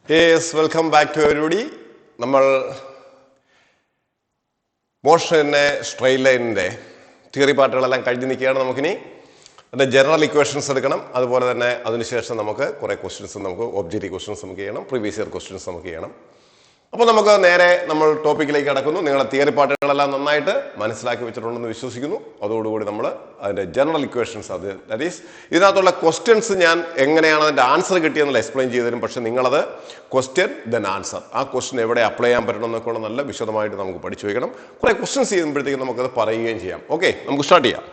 Yes, welcome back to everybody. നമ്മൾ മോഷന്റെ straight ലൈനിന്റെ theory പാർട്ടുകളെല്ലാം കഴിഞ്ഞ് നിൽക്കുകയാണ്. നമുക്കിനി അതിന്റെ ജനറൽ ഇക്വേഷൻസ് എടുക്കണം. അതുപോലെ തന്നെ അതിനുശേഷം നമുക്ക് കുറെ ക്വസ്റ്റ്യൻസ് നമുക്ക് ഒബ്ജക്റ്റീവ് ക്വസ്റ്റ്യൻസ് നമുക്ക് ചെയ്യണം, പ്രീവിയസ് ഇയർ ക്വസ്റ്റ്യൻസ് നമുക്ക് ചെയ്യണം. അപ്പോൾ നമുക്ക് നേരെ നമ്മൾ ടോപ്പിക്കിലേക്ക് കടക്കുന്നു. നിങ്ങളുടെ തിയറി പാർട്ടുകളെല്ലാം നന്നായിട്ട് മനസ്സിലാക്കി വെച്ചിട്ടുണ്ടെന്ന് വിശ്വസിക്കുന്നു. അതോടുകൂടി നമ്മൾ അതിന്റെ ജനറൽ ഇക്വേഷൻസ് ദാറ്റ് ഈസ് ഇതിനകത്തുള്ള ക്വസ്റ്റ്യൻസ് ഞാൻ എങ്ങനെയാണ് അതിന്റെ ആൻസർ കിട്ടിയെന്നുള്ള എക്സ്പ്ലെയിൻ ചെയ്തു തരും. പക്ഷെ നിങ്ങളത് ക്വസ്റ്റ്യൻ ദെൻ ആൻസർ, ആ ക്വസ്റ്റ്യൻ എവിടെ അപ്ലൈ ചെയ്യാൻ പറ്റണം എന്നൊക്കെ നല്ല വിശദമായിട്ട് നമുക്ക് പഠിച്ചു വയ്ക്കണം. കുറെ ക്വസ്റ്റ്യൻസ് ചെയ്യുമ്പോഴത്തേക്കും നമുക്കത് പറയുകയും ചെയ്യാം. ഓക്കെ, നമുക്ക് സ്റ്റാർട്ട് ചെയ്യാം.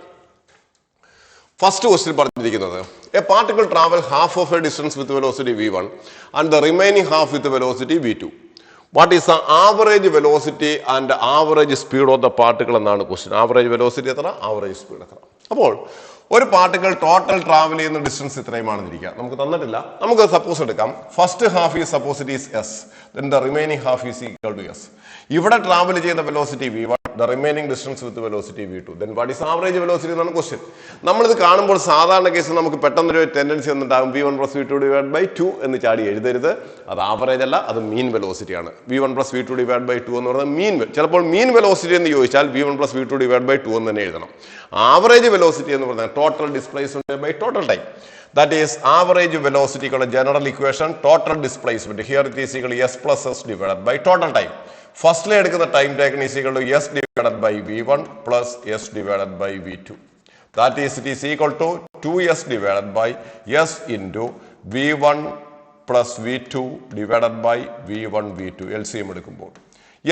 ഫസ്റ്റ് ക്വസ്റ്റ്യൻ പറഞ്ഞിരിക്കുന്നത് a particle travel half of a distance with velocity v1 and the remaining half with velocity v2. What is the average velocity and average speed of the particle എന്നാണ് question. Average velocity എത്ര, average speed എത്ര. അപ്പോൾ ഒരു particle total travel ചെയ്യുന്ന distance ഇത്രയുമാണെന്നിരിക്കുക. നമുക്ക് തന്നിട്ടില്ല. നമുക്ക് സപ്പോസ് എടുക്കാം. First half is suppose it is S, then the remaining half is equal to S. ഇവിടെ ട്രാവൽ ചെയ്യുന്ന velocity v1, the remaining distance with velocity v2. Then what is average velocity എന്നാണ് question. നമ്മളിത് കാണുമ്പോൾ സാധാരണ കേസിൽ നമുക്ക് പെട്ടെന്നൊരു tendency ഒന്നുണ്ടാകും v1 plus v2 divided by 2 എന്ന് ചാടി എഴുതരുത്. അത് ആവറേജ് അല്ല, അത് മീൻ വെലോസിറ്റി ആണ്. v1 plus v2 divided by 2 എന്ന് പറയുന്നത് മീൻ. ചിലപ്പോൾ മീൻ വെലോസിറ്റി എന്ന് ചോദിച്ചാൽ v1 plus v2 divided by 2 എന്ന് തന്നെ എഴുതണം. ആവറേജ് വെലോസിറ്റി എന്ന് പറയുന്നത് total displacement by total time. That is average velocity ക്കുള്ള general equation total displacement. Here it is equal to s plus s divided by total time. ഫസ്റ്റിലെ എടുക്കുന്ന time taken is equal to S divided by v1 plus S divided by v2. That is it is equal to 2s divided by S into v1 plus v2 divided by v1 v2. LCM എടുക്കുമ്പോൾ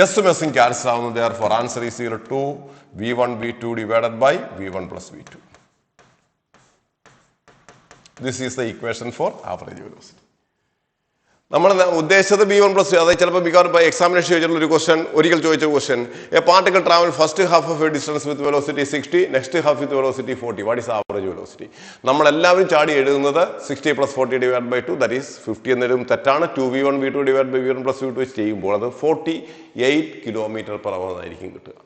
എസും എസും cancel ആവുന്നു. therefore answer is equal to v1 v2 divided by v1 plus v2. This is the equation for average velocity. നമ്മൾ ഉദ്ദേശിച്ചത് v1 plus, അതായത് ചിലപ്പോൾ by examination ചോദിച്ചിട്ടുള്ള ഒരു ക്വസ്റ്റൻ, ഒരിക്കൽ ചോദിച്ച question, a particle travel first half of a distance with velocity 60, next half with velocity 40. What is average velocity? നമ്മളെല്ലാവരും ചാടി എഴുതുന്നത് 60 plus 40 divide by 2, that is 50 എന്നൊരു തെറ്റാണ്. 2v1 v2 divide by v1 plus v2 വെച്ച് ചെയ്യുമ്പോൾ അത് 48 km/h എന്നായിരിക്കും കിട്ടുക.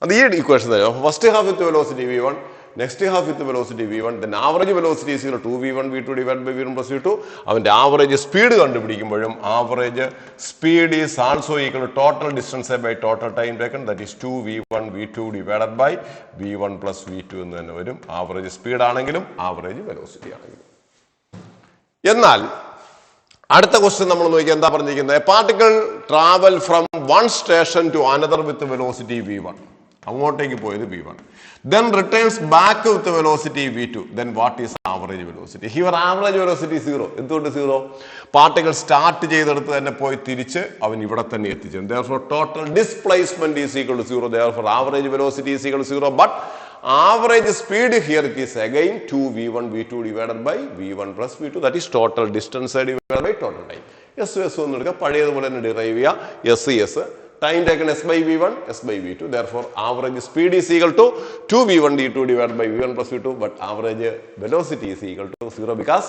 അത് ഈ ഇക്വേഷൻ തന്നെ. First half with velocity v1, next half with velocity v1, then average velocity is 2v1 v2 divide by v1 plus v2. അവന്റെ ആവറേജ് സ്പീഡ് കണ്ടുപിടിക്കുമ്പോഴും average speed is also equal to total distance by total time taken, that is 2v1 v2 divided by v1 plus v2 എന്ന് തന്നെ വരും. Average speed ആണെങ്കിലും average velocity ആണെങ്കിലും. എന്നാൽ അടുത്ത question നമ്മൾ നോക്കിയാൽ എന്താ പറഞ്ഞിരിക്കുന്നത്? A particle travel from one station to another with velocity v1. അങ്ങോട്ടേക്ക് പോയത് v1, then returns back with the velocity v2. Then what is average velocity? Here average velocity is 0. എന്തുകൊണ്ട് 0? പാർട്ടിക്കിൾ സ്റ്റാർട്ട് ചെയ്തെടുത്ത് തന്നെ പോയി തിരിച്ച് അവൻ ഇവിടെ തന്നെ എത്തിച്ചു. Therefore total displacement is equal to 0. Therefore average velocity is equal to 0. But average speed here it is again 2v1 v2 divided by v1 plus v2. That is total distance divided by total time. S ഒന്നും എടുക്കുക, പഴയതുപോലെ തന്നെ derive ചെയ്യുക. S time taken s by v1, s by v2. Therefore average speed is equal to 2v1 d2 divided by v1 plus v2, but average velocity is equal to 0 because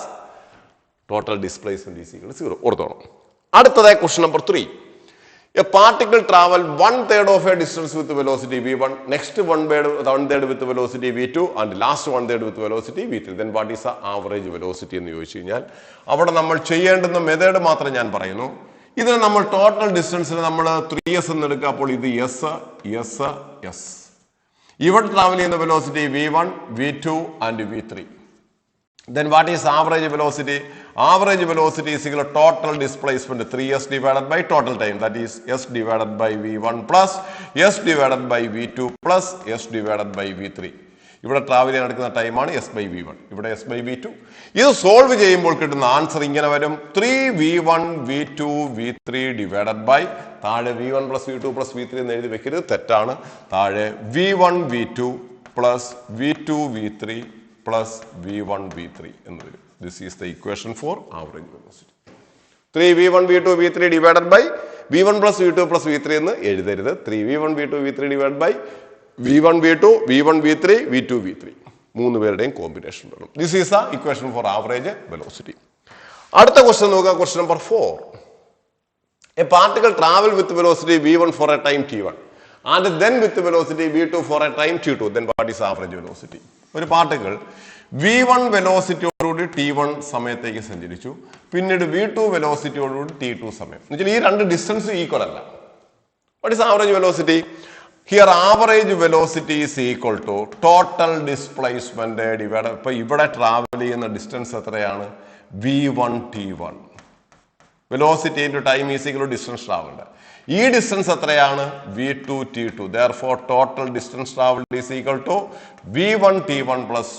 total displacement is equal to 0. ഓർത്തോണം. അടുത്തതായി question number 3. A particle travel 1/3 of a distance with velocity v1, next 1/3 with velocity v2, and last 1/3 with velocity v3. Then what is the average velocity എന്ന് ചോദിച്ചു കഴിഞ്ഞാൽ അവിടെ നമ്മൾ ചെയ്യേണ്ടുന്ന method മാത്രം ഞാൻ പറയുന്നു. ഇതിന് നമ്മൾ ടോട്ടൽ ഡിസ്റ്റൻസിന് നമ്മൾ 3s എന്ന് എടുക്കുക. അപ്പോൾ ഇത് s. ഇവിടെ ട്രാവൽ ചെയ്യുന്ന velocity v1, v2 and v3. Then what is average velocity? Average velocity is equal to total displacement 3s divided by total time, that is s divided by v1 plus s divided by v2 plus s divided by v3. ഇവിടെ travel ചെയ്യാൻ എടുക്കുന്ന ടൈമാണ് s by v1, ഇവിടെ s by v2. ഇത് solve ചെയ്യുമ്പോൾ കിട്ടുന്ന answer ഇങ്ങനെ വരും. 3v1 v2 v3 divided by, താഴെ v1 plus v2 plus v3 എന്ന് എഴുതി വെക്കരുത്, തെറ്റാണ്. താഴെ v1 v2 plus v2 v3 plus v1 v3 എന്ന് വരും. This is the equation for average velocity. 3v1 v2 v3 divided by v1 plus v2 plus v3 എന്ന് എഴുതരുത്. 3v1 v2 v3 divide by v1 v2 v1 v3 v2 v3 മൂന്ന് പേരുടെയും combination വരും. This is the equation for average velocity. അടുത്ത question നോക്കുക. Question number 4. A particle travel with velocity v1 for a time t1 and then with velocity v2 for a time t2. Then what is average velocity? ഒരു particle V1 വെലോസിറ്റിയോടുകൂടി T1 സമയത്തേക്ക് സഞ്ചരിച്ചു, പിന്നീട് V2 വെലോസിറ്റിയോടുകൂടി T2 സമയം. എന്നുവെച്ചാൽ ഈ രണ്ട് distance equal അല്ല. What is average velocity? Here average velocity is equal to total displacement divide. ഇപ്പൊ ഇവിടെ ട്രാവൽ ചെയ്യുന്ന ഡിസ്റ്റൻസ് എത്രയാണ്? V1 T1. Velocity into time is equal to distance travelled. ഈ ഡിസ്റ്റൻസ് എത്രയാണ്? V2 T2. Therefore total distance travelled is equal to V1 T1 plus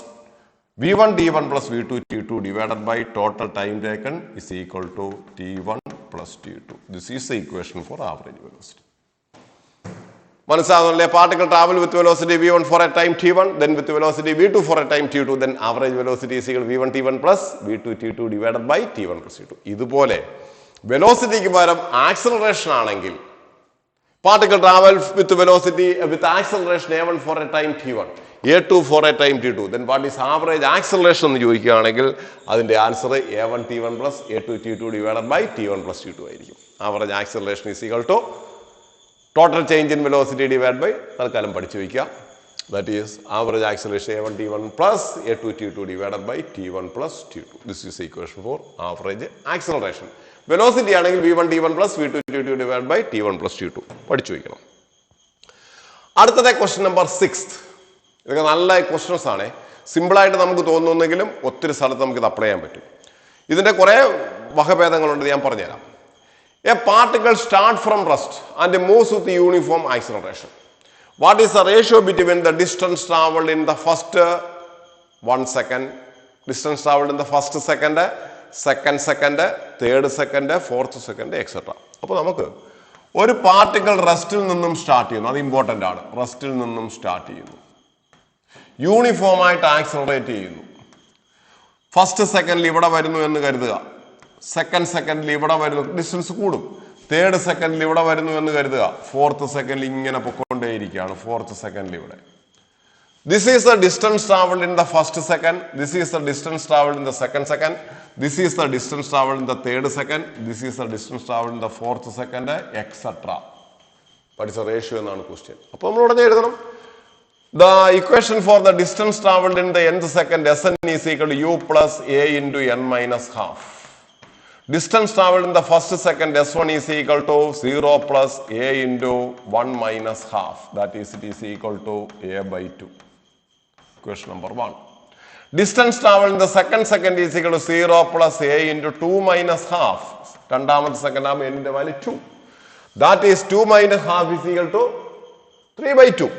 V1 T1 plus V2 T2 divided by total time taken is equal to T1 plus T2. This is the equation for average velocity. മനസ്സിലാകുന്നില്ലേ? Particle travel with velocity V1 for a time T1, then with velocity V2 for a time T2, then average velocity is equal to V1 T1 plus V2 T2 divided by T1 plus T2. ഇതുപോലെ വെലോസിറ്റിക്ക് പകരം acceleration ആണെങ്കിൽ particle travel with velocity with acceleration A1 for a time T1, A2 for a time T2, then what is average acceleration എന്ന് ചോദിക്കുകയാണെങ്കിൽ അതിന്റെ answer A1 T1 plus A2 T2 divided by T1 plus T2 ആയിരിക്കും. Average acceleration is equal to total change in velocity divided by തൽക്കാലം പഠിച്ചു വയ്ക്കുക. That is average acceleration A1 T1 plus A2 T2 divided by T1 plus T2. This is the equation for average acceleration. Velocity ആണെങ്കിൽ V1 T1 plus V2 T2 divided by T1 plus T2 പഠിച്ചു വയ്ക്കണം. അടുത്തത് question number 6. ഇതൊക്കെ നല്ല questions ആണ്. സിമ്പിളായിട്ട് നമുക്ക് തോന്നുന്നെങ്കിലും ഒത്തിരി സ്ഥലത്ത് നമുക്ക് ഇത് അപ്ലൈ ചെയ്യാൻ പറ്റും. ഇതിന്റെ കുറെ വകഭേദങ്ങളുണ്ട്, ഞാൻ പറഞ്ഞുതരാം. A particle start from rest and moves with uniform acceleration. What is the ratio between the distance travelled in the first 1 second, distance travelled in the first second, second second, third second, fourth second etcetera. അപ്പോൾ നമുക്ക് ഒരു particle റെസ്റ്റിൽ നിന്നും start ചെയ്യുന്നു. അത് important ആണ്. റെസ്റ്റിൽ നിന്നും start ചെയ്യുന്നു, uniform ആയിട്ട് ആക്സിലറേറ്റ് ചെയ്യുന്നു. ഫസ്റ്റ് സെക്കൻഡിൽ ഇവിടെ വരുന്നു എന്ന് കരുതുക, സെക്കൻഡ് സെക്കൻഡിൽ ഇവിടെ വരുന്നു, ഡിസ്റ്റൻസ് കൂടും. തേർഡ് സെക്കൻഡിൽ ഇവിടെ വരുന്നു എന്ന് കരുതുക, ഫോർത്ത് സെക്കൻഡിൽ ഇങ്ങനെ പൊക്കോണ്ടേയിരിക്കുകയാണ്. ഫോർത്ത് സെക്കൻഡിൽ ഇവിടെ. This is the distance traveled in the first second. This is the distance traveled in the second second. This is the distance traveled in the third second. This is the distance traveled in the fourth second, etc. What is the ratio എന്നാണ് question. അപ്പോൾ നമ്മൾ ഉടനെ എഴുതണം. The equation for the distance traveled in the nth second Sn is equal to U plus A into n minus half. Distance traveled in the first second S1 is equal to 0 plus A into 1 minus half. That is, it is equal to A by 2. Question number 1. Distance traveled in the second is equal to 0 plus A into 2 minus half. രണ്ടാമത്തെ second ആകുമ്പോൾ n ന്റെ value 2. That is 2 minus half is equal to 3 by 2.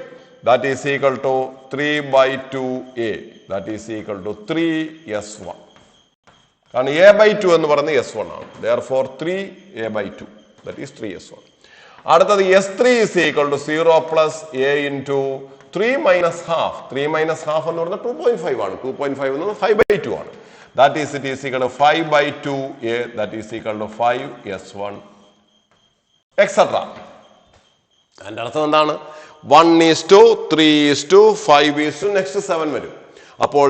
That is equal to 3 by 2A. That is equal to 3S1. കാരണം A by 2 എന്ന് പറയുന്നത് S1 ആണ്. Therefore 3A by 2. That is 3S1. അടുത്തത് S3 is equal to 0 plus A into 3 minus half. 3 minus half എന്ന് പറയുന്നത് 2.5 ആണ്. 2.5 എന്ന് പറയുന്നത് 5 by 2 ആണ്. That is, it is equal to 5 by 2A. That is equal to 5S1, etc. അതിന്റെ അർത്ഥം എന്താണ്? 1:3:5 next 7 വരും. അപ്പോൾ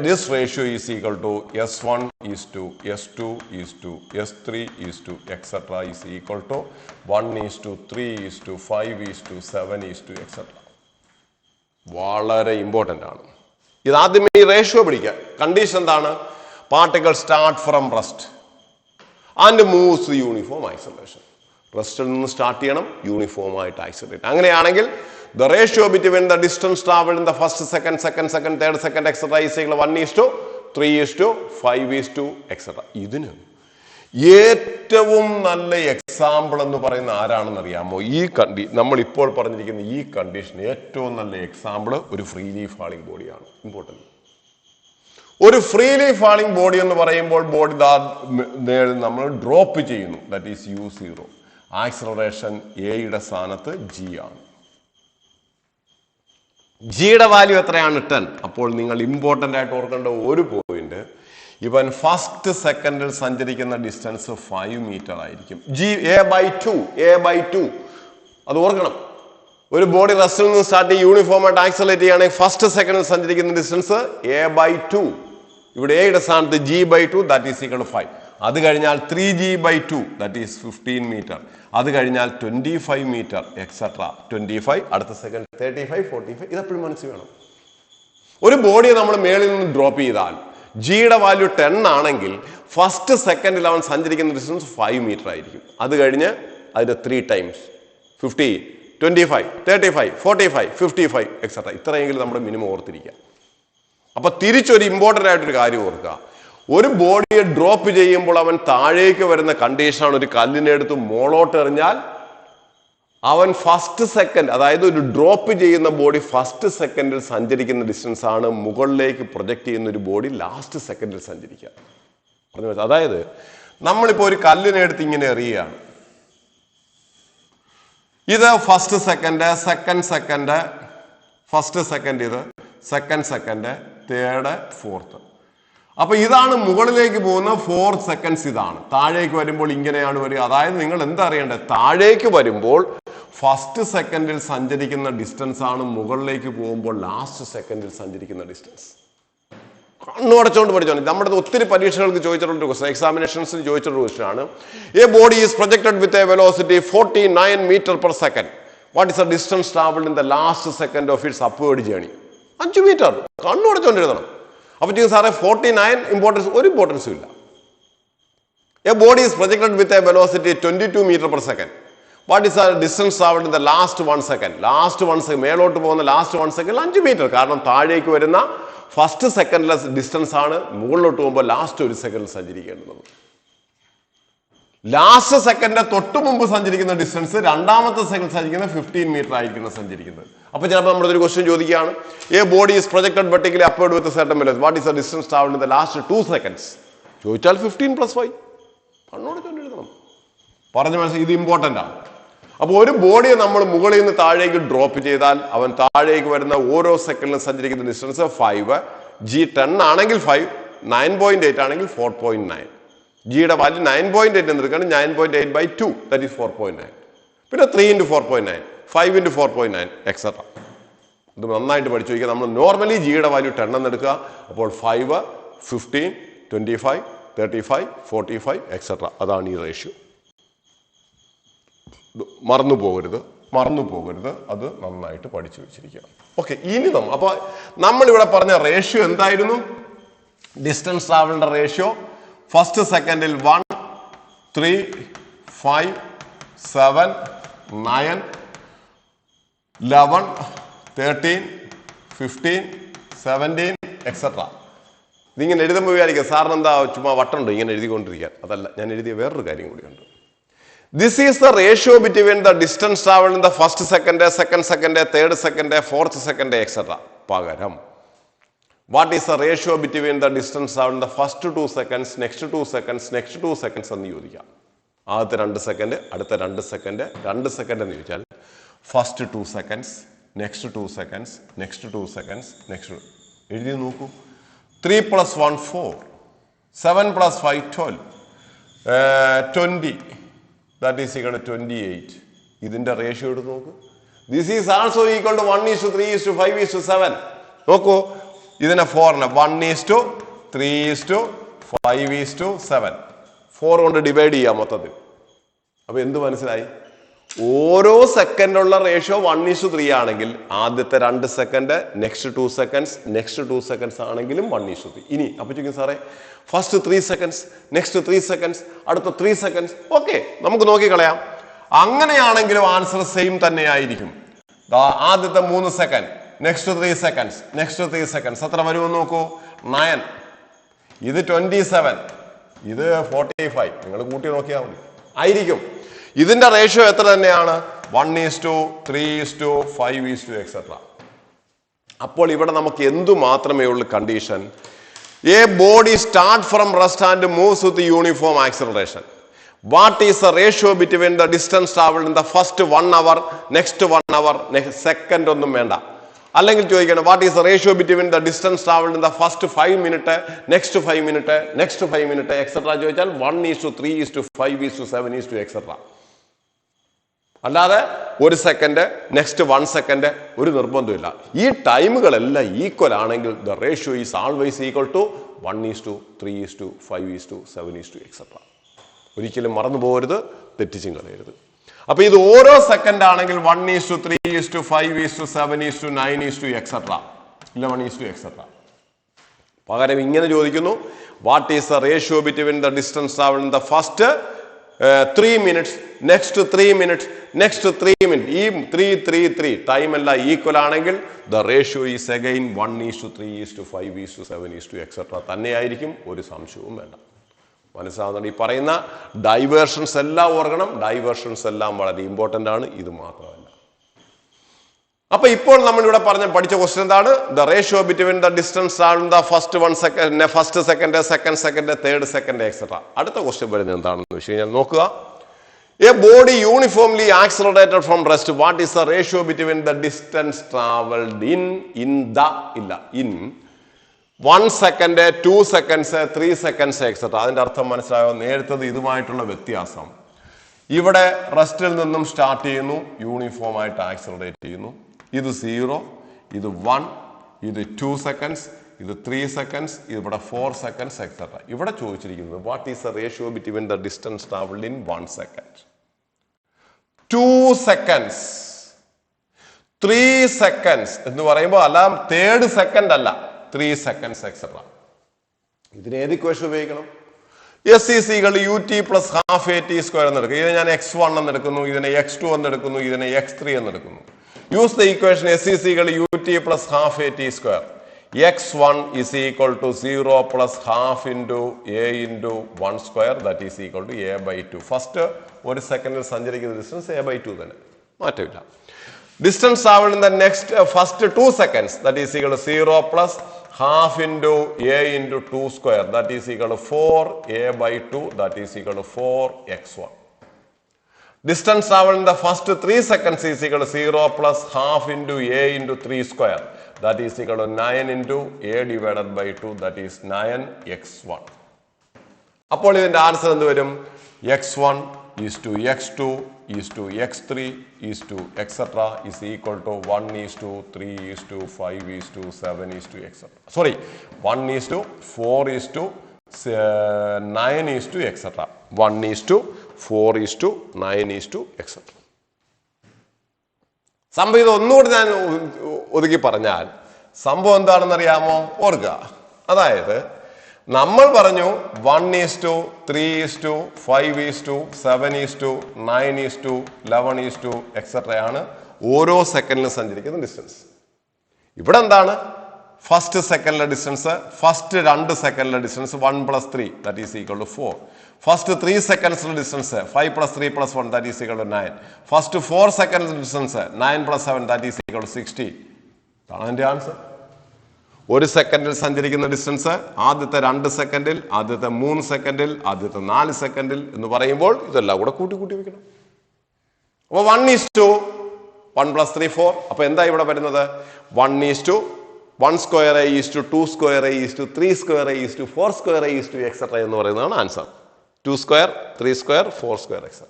this ratio is equal to S1 is to S2 is to S3 is to etc. is equal to 1:3:5 7 etc. വളരെ important ആണ്. ഇത് ആദ്യമേ ഈ റേഷ്യോ പിടിക്കുക. കണ്ടീഷൻ എന്താണ്? Particle start from rest and moves uniform acceleration. റെസ്റ്റിൽ നിന്ന് സ്റ്റാർട്ട് ചെയ്യണം, യൂണിഫോം ആയിട്ട് ആക്സിലറേറ്റ്. അങ്ങനെയാണെങ്കിൽ the ratio between the distance traveled in the first second, third second, etc. is equal to 1:3:5 etc. ഇതിന് ഏറ്റവും നല്ല എക്സാമ്പിൾ എന്ന് പറയുന്ന ആരാണെന്ന് അറിയാമോ? നമ്മൾ ഇപ്പോൾ പറഞ്ഞിരിക്കുന്ന ഈ കണ്ടീഷൻ ഏറ്റവും നല്ല എക്സാമ്പിൾ ഒരു ഫ്രീലി ഫാളിംഗ് ബോഡിയാണ്. ഇമ്പോർട്ടൻറ്റ്. ഒരു ഫ്രീലി ഫാളിംഗ് ബോഡി എന്ന് പറയുമ്പോൾ ബോഡി നമ്മൾ ഡ്രോപ്പ് ചെയ്യുന്നു. That is U0. ആക്സിലറേഷൻ എയുടെ സ്ഥാനത്ത് G ആണ്. ജിയുടെ വാല്യൂ എത്രയാണ്? 10. അപ്പോൾ നിങ്ങൾ ഇമ്പോർട്ടൻ്റ് ആയിട്ട് ഓർക്കേണ്ട ഒരു പോയിന്റ്, ഇവൻ ഫസ്റ്റ് സെക്കൻഡിൽ സഞ്ചരിക്കുന്ന ഡിസ്റ്റൻസ് 5 മീറ്റർ ആയിരിക്കും. A by 2. അത് ഓർക്കണം. ഒരു ബോഡി റെസ്റ്റിൽ നിന്ന് സ്റ്റാർട്ട് ചെയ്ത് യൂണിഫോം ആയിട്ട് ആക്സിലറേറ്റ് ചെയ്യുകയാണെങ്കിൽ ഫസ്റ്റ് സെക്കൻഡിൽ സഞ്ചരിക്കുന്ന ഡിസ്റ്റൻസ് A by 2. ഇവിടെ എയുടെ സ്ഥാനത്ത് G by 2, that is equal to 5. അത് കഴിഞ്ഞാൽ 3G by 2, that is 15 metre. അത് കഴിഞ്ഞാൽ 25 മീറ്റർ എക്സെട്ര. 25, അടുത്ത സെക്കൻഡ് 35, 45. ഇതെപ്പോഴും മനസ്സിൽ വേണം. ഒരു ബോഡിയെ നമ്മൾ മേളിൽ നിന്ന് ഡ്രോപ്പ് ചെയ്താൽ ജിയുടെ വാല്യൂ 10 ആണെങ്കിൽ ഫസ്റ്റ് സെക്കൻഡിൽ അവൻ സഞ്ചരിക്കുന്ന ഡിസ്റ്റൻസ് 5 മീറ്റർ ആയിരിക്കും. അത് കഴിഞ്ഞ് അതിന്റെ 3 ടൈംസ് 15, 25, 35, 45, 55 എക്സെട്ര. ഇത്രയെങ്കിലും നമ്മുടെ മിനിമം ഓർത്തിരിക്കുക. അപ്പൊ തിരിച്ചൊരു ഇമ്പോർട്ടൻ്റ് ആയിട്ടൊരു കാര്യം ഓർക്കുക. ഒരു ബോഡിയെ ഡ്രോപ്പ് ചെയ്യുമ്പോൾ അവൻ താഴേക്ക് വരുന്ന കണ്ടീഷനാണ് ഒരു കല്ലിനെ എടുത്ത് മോളോട്ട് എറിഞ്ഞാൽ അവൻ ഫസ്റ്റ് സെക്കൻഡ്, അതായത് ഒരു ഡ്രോപ്പ് ചെയ്യുന്ന ബോഡി ഫസ്റ്റ് സെക്കൻഡിൽ സഞ്ചരിക്കുന്ന ഡിസ്റ്റൻസ് ആണ് മുകളിലേക്ക് പ്രൊജക്ട് ചെയ്യുന്ന ഒരു ബോഡി ലാസ്റ്റ് സെക്കൻഡിൽ സഞ്ചരിക്കുക. പറഞ്ഞു, അതായത് നമ്മളിപ്പോ ഒരു കല്ലിനെ എടുത്ത് ഇങ്ങനെ എറിയുകയാണ്. ഇത് first second, second second, first second, ഇത് സെക്കൻഡ് സെക്കൻഡ്, തേർഡ്, ഫോർത്ത്. അപ്പൊ ഇതാണ് മുകളിലേക്ക് പോകുന്ന 4 സെക്കൻഡ്സ്. ഇതാണ് താഴേക്ക് വരുമ്പോൾ ഇങ്ങനെയാണ് വരിക. അതായത് നിങ്ങൾ എന്താ അറിയേണ്ടത്, താഴേക്ക് വരുമ്പോൾ ഫസ്റ്റ് സെക്കൻഡിൽ സഞ്ചരിക്കുന്ന ഡിസ്റ്റൻസ് ആണ് മുകളിലേക്ക് പോകുമ്പോൾ ലാസ്റ്റ് സെക്കൻഡിൽ സഞ്ചരിക്കുന്ന ഡിസ്റ്റൻസ്. കണ്ണുടച്ചുകൊണ്ട് പഠിച്ചോണ്ട് നമ്മുടെ ഒത്തിരി പരീക്ഷകൾക്ക് ചോദിച്ചിട്ടുള്ള ക്വസ്റ്റൻ, എക്സാമിനേഷൻസിന് ചോദിച്ചിട്ടുള്ള ക്വസ്റ്റൻ ആണ്. A body is projected with a velocity 49 metre per second. What is the distance travelled in the last second of its upward journey? 5 metre. കണ്ണുടച്ചുകൊണ്ട് എഴുതണം. അപ്പൊ സാറേ 49 ഇമ്പോർട്ടൻസ്, ഒരു ഇമ്പോർട്ടൻസും ഇല്ല. A body is projected with a velocity 22 metre per second. What is the distance travelled in the last 1 second? Last 1 second, മേലോട്ട് പോകുന്ന last 1 second 5 metre. കാരണം താഴേക്ക് വരുന്ന ഫസ്റ്റ് സെക്കൻഡിലെ ഡിസ്റ്റൻസ് ആണ് മുകളിലോട്ട് പോകുമ്പോൾ ലാസ്റ്റ് 1 സെക്കൻഡിൽ സഞ്ചരിക്കേണ്ടത്. ലാസ്റ്റ് സെക്കൻഡ് തൊട്ട് മുമ്പ് സഞ്ചരിക്കുന്ന ഡിസ്റ്റൻസ് രണ്ടാമത്തെ സെക്കൻഡ് സഞ്ചരിക്കുന്ന 15 മീറ്റർ ആയിരിക്കും സഞ്ചരിക്കുന്നത്. അപ്പൊ ചിലപ്പോൾ നമ്മളൊരു ക്വസ്റ്റ്യൻ ചോദിക്കുകയാണ്, A body is projected vertically upward with certain velocity. What is the distance travelled in the last 2 seconds? ചോദിച്ചാൽ 15 + 5. കണ്ണോട് എഴുതണം. പറഞ്ഞ മനസ്സിൽ ഇത് ഇമ്പോർട്ടന്റ് ആണ്. അപ്പൊ ഒരു ബോഡിയെ നമ്മൾ മുകളിൽ നിന്ന് താഴേക്ക് ഡ്രോപ്പ് ചെയ്താൽ അവൻ താഴേക്ക് വരുന്ന ഓരോ സെക്കൻഡിലും സഞ്ചരിക്കുന്ന ഡിസ്റ്റൻസ് 5. ജി 10 ആണെങ്കിൽ 5, 9.8 ആണെങ്കിൽ 4.9. ജിയുടെ വാല്യൂ 9.8 എന്ന് എടുക്കുകയാണ്. 9.8/2 ദാറ്റ് ഈസ് 4.9. പിന്നെ 3 × 4.9, 5 × 4.9 എക്സെട്ര. ഇത് നന്നായിട്ട് പഠിച്ചു വയ്ക്കുക. നമ്മൾ നോർമലി ജിയുടെ വാല്യൂ 10 എന്ന് എടുക്കുക. അപ്പോൾ 5, 15, 25, 35, 45 എക്സെട്ര. അതാണ് ഈ റേഷ്യോ. മറന്നു പോകരുത്. അത് നന്നായിട്ട് പഠിച്ചു വെച്ചിരിക്കുക. ഓക്കെ, ഇനി അപ്പൊ നമ്മളിവിടെ പറഞ്ഞ റേഷ്യോ എന്തായിരുന്നു? ഡിസ്റ്റൻസ് ട്രാവലിന്റെ റേഷ്യോ ഫസ്റ്റ് സെക്കൻഡിൽ 1, 3, 5, 7, 9, 11, 13, 15, 17 എക്സെട്ര. ഇതിങ്ങനെ എഴുതുമ്പോൾ വിചാരിക്കുക സാറിന് എന്താ ചുമ്മാ വട്ടമുണ്ടോ ഇങ്ങനെ എഴുതിക്കൊണ്ടിരിക്കാൻ? അതല്ല, ഞാൻ എഴുതിയ വേറൊരു കാര്യം കൂടിയുണ്ട്. This is the ratio between the distance traveled in the first second, second second, third second, fourth second, etc. പകരം what is the ratio between the distance traveled in the first 2 seconds, next 2 seconds, next 2 seconds എന്ന് ചോദിക്കാം. ആദ്യത്തെ 2 second, അടുത്ത 2 second, 2 second എന്ന് ചോദിച്ചാൽ first 2 seconds, next 2 seconds, next 2 seconds, next. എഴുതി നോക്കൂ. 3 + 1 4, 7 + 5 12, 20. That is equal to 28. ഇതിന്റെ റേഷ്യോ എടുത്ത് നോക്കൂ. This is also equal to 1:3:5:7. നോക്കൂ, ഇതിനെ 4നെ 1:3:5:7. 4 കൊണ്ട് ഡിവൈഡ് ചെയ്യാം മൊത്തത്തിൽ. അപ്പൊ എന്ത് മനസ്സിലായി? ഓരോ സെക്കൻഡുള്ള റേഷ്യോ 1:3 ആണെങ്കിൽ ആദ്യത്തെ 2 second, next 2 seconds, next 2 seconds ആണെങ്കിലും 1:3. ഇനി അപ്പൊ ചോദിക്കും സാറേ ഫസ്റ്റ് 3 സെക്കൻഡ്സ്, നെക്സ്റ്റ് 3 സെക്കൻഡ്സ്, അടുത്ത 3 സെക്കൻഡ്സ്. ഓക്കെ, നമുക്ക് നോക്കിക്കളയാം. അങ്ങനെയാണെങ്കിലും ആൻസർ സെയിം തന്നെയായിരിക്കും. ആദ്യത്തെ 3 second, next 3 seconds, next 3 seconds എത്ര വരുമെന്ന് നോക്കൂ. 9, ഇത് 27, ഇത് 45. നിങ്ങൾ കൂട്ടി നോക്കിയാൽ മതി, ആയിരിക്കും. ഇതിന്റെ റേഷ്യോ എത്ര തന്നെയാണ്? 1:3:5 എക്സെട്ര. അപ്പോൾ ഇവിടെ നമുക്ക് എന്തു മാത്രമേ ഉള്ളൂ condition? A body start from rest and moves with uniform acceleration. What is the ratio between the distance traveled in the first 1 hour, next 1 hour, next second ഒന്നും വേണ്ട. അല്ലെങ്കിൽ ചോദിക്കണം what is the ratio between the distance traveled in the first 5 minutes, next 5 minutes, next 5 minutes, etc. ചോദിച്ചാൽ 1:3:5:7 etc. അല്ലാതെ 1 second, next 1 second ഒരു നിർബന്ധമില്ല. ഈ ടൈമുകളെല്ലാം ഈക്വൽ ആണെങ്കിൽ the ratio is always equal to 1:3:5:7 etc. ഒരിക്കലും മറന്നു പോകരുത്, തെറ്റിച്ചും കളയരുത്. അപ്പൊ ഇത് ഓരോ സെക്കൻഡ് ആണെങ്കിൽ 1:3:5:7:9 etc. 11 etc. പകരം ഇങ്ങനെ ചോദിക്കുന്നു, what is the ratio between the distance travelled in the first 3 minutes, next 3 minutes, next 3 minutes. ഈ 3 ടൈം എല്ലാം ഈക്വൽ ആണെങ്കിൽ the ratio is again 1:3:5:7 etc. തന്നെയായിരിക്കും, ഒരു സംശയവും വേണ്ട. മനസ്സിലാവുന്നുണ്ട്? ഈ പറയുന്ന ഡൈവേർഷൻസ് എല്ലാം ഓർക്കണം. ഡൈവേർഷൻസ് എല്ലാം വളരെ ഇമ്പോർട്ടൻ്റ് ആണ്. ഇത് മാത്രമല്ല. അപ്പൊ ഇപ്പോൾ നമ്മൾ ഇവിടെ പഠിച്ച ക്വസ്റ്റ്യൻ എന്താണ്? The ratio between the distance travelled in the first second, second, third second etcetera. അടുത്ത ക്വസ്റ്റ്യൻ വരുന്നത് എന്താണെന്ന് വെച്ച് കഴിഞ്ഞാൽ നോക്കുക. A body uniformly accelerated from rest, what is the ratio between the distance travelled in 1 second, 2 seconds, 3 seconds etcetera. അതിന്റെ അർത്ഥം മനസ്സിലായോ? നേരത്തത് ഇതുമായിട്ടുള്ള വ്യത്യാസം. ഇവിടെ റെസ്റ്റിൽ നിന്നും സ്റ്റാർട്ട് ചെയ്യുന്നു, യൂണിഫോം ആയിട്ട് ആക്സിലറേറ്റ് ചെയ്യുന്നു. ഇത് 0, ഇത് 1, ഇത് 2 seconds, ഇത് 3 seconds, ഇവിടെ 4 seconds എക്സെട്ര. ഇവിടെ ചോദിച്ചിരിക്കുന്നത് what is the ratio between the distance travelled in 1 second, 2 seconds, 3 seconds എന്ന് പറയുമ്പോൾ അല്ല, 3rd second അല്ല, 3 seconds എക്സെട്ര. ഇതിന് ഏത് ഇക്വേഷൻ ഉപയോഗിക്കണം? S is equal to ut plus half at square എന്നെടുക്കും. ഇതിനെ ഞാൻ x1 എന്നെടുക്കുന്നു, ഇതിനെ x2 എന്നെടുക്കുന്നു, ഇതിനെ x3 എന്നെടുക്കുന്നു. Use the equation S is equal to ut plus half at square. x1 is equal to 0 plus half into a into 1 square, that is equal to a by 2. First, 1 second സഞ്ചരിക്കുന്ന distance a by 2 തന്നെ, മാറ്റമില്ല. Distance traveled in the next first 2 seconds, that is equal to 0 plus half into a into 2 square, that is equal to 4a by 2, that is equal to 4x1. Distance traveled in the first 3 seconds is equal to 0 plus half into a into 3 square, that is equal to 9 into a divided by 2, that is 9x1. അപ്പോൾ ഇതിന്റെ answer എന്ത് വരും? x1 is to x2 is to x3 is to etc. is equal to 1 is to 3 is to 5 is to 7 is to etc. Sorry, 1 is to 4 is to 9 is to etc. 1 is to 4 is to 9 is to etc. സംഭവം ഇത് ഒന്നുകൂടി ഞാൻ ഒതുക്കി പറഞ്ഞാൽ സംഭവം എന്താണെന്ന് അറിയാമോ? ഓർക്കുക. അതായത് നമ്മൾ പറഞ്ഞു 1 is to 3 is to 5 is to 7 is to 9 is to 11 is to etc. ആണ് ഓരോ സെക്കൻഡിലും സഞ്ചരിക്കുന്ന ഡിസ്റ്റൻസ്. ഇവിടെ എന്താണ്? ഫസ്റ്റ് സെക്കൻഡിലെ ഡിസ്റ്റൻസ്, ഫസ്റ്റ് 2 സെക്കൻഡിലെ distance 1 plus 3, that is equal to 4. First 3 സെക്കൻഡ്സിലെ distance 5 plus 3 plus 1, that is equal to 9. First 4 seconds distance 9 plus 7, that is equal to 60. ഇതാണ് അതിന്റെ ആൻസർ. ഒരു സെക്കൻഡിൽ സഞ്ചരിക്കുന്ന ഡിസ്റ്റൻസ് ആദ്യത്തെ 2 സെക്കൻഡിൽ, ആദ്യത്തെ 3 സെക്കൻഡിൽ, ആദ്യത്തെ 4 സെക്കൻഡിൽ എന്ന് പറയുമ്പോൾ ഇതെല്ലാം കൂടെ കൂട്ടി വെക്കണം. അപ്പൊ 1 is to 1 plus 3 4. അപ്പൊ എന്താ ഇവിടെ വരുന്നത്? 1 is to 1 square a is to 2 square a is to 3 square a is to 4 square a is to etc. എന്ന് പറയുന്നതാണ് answer. 2 square, 3 square, 4 square etc.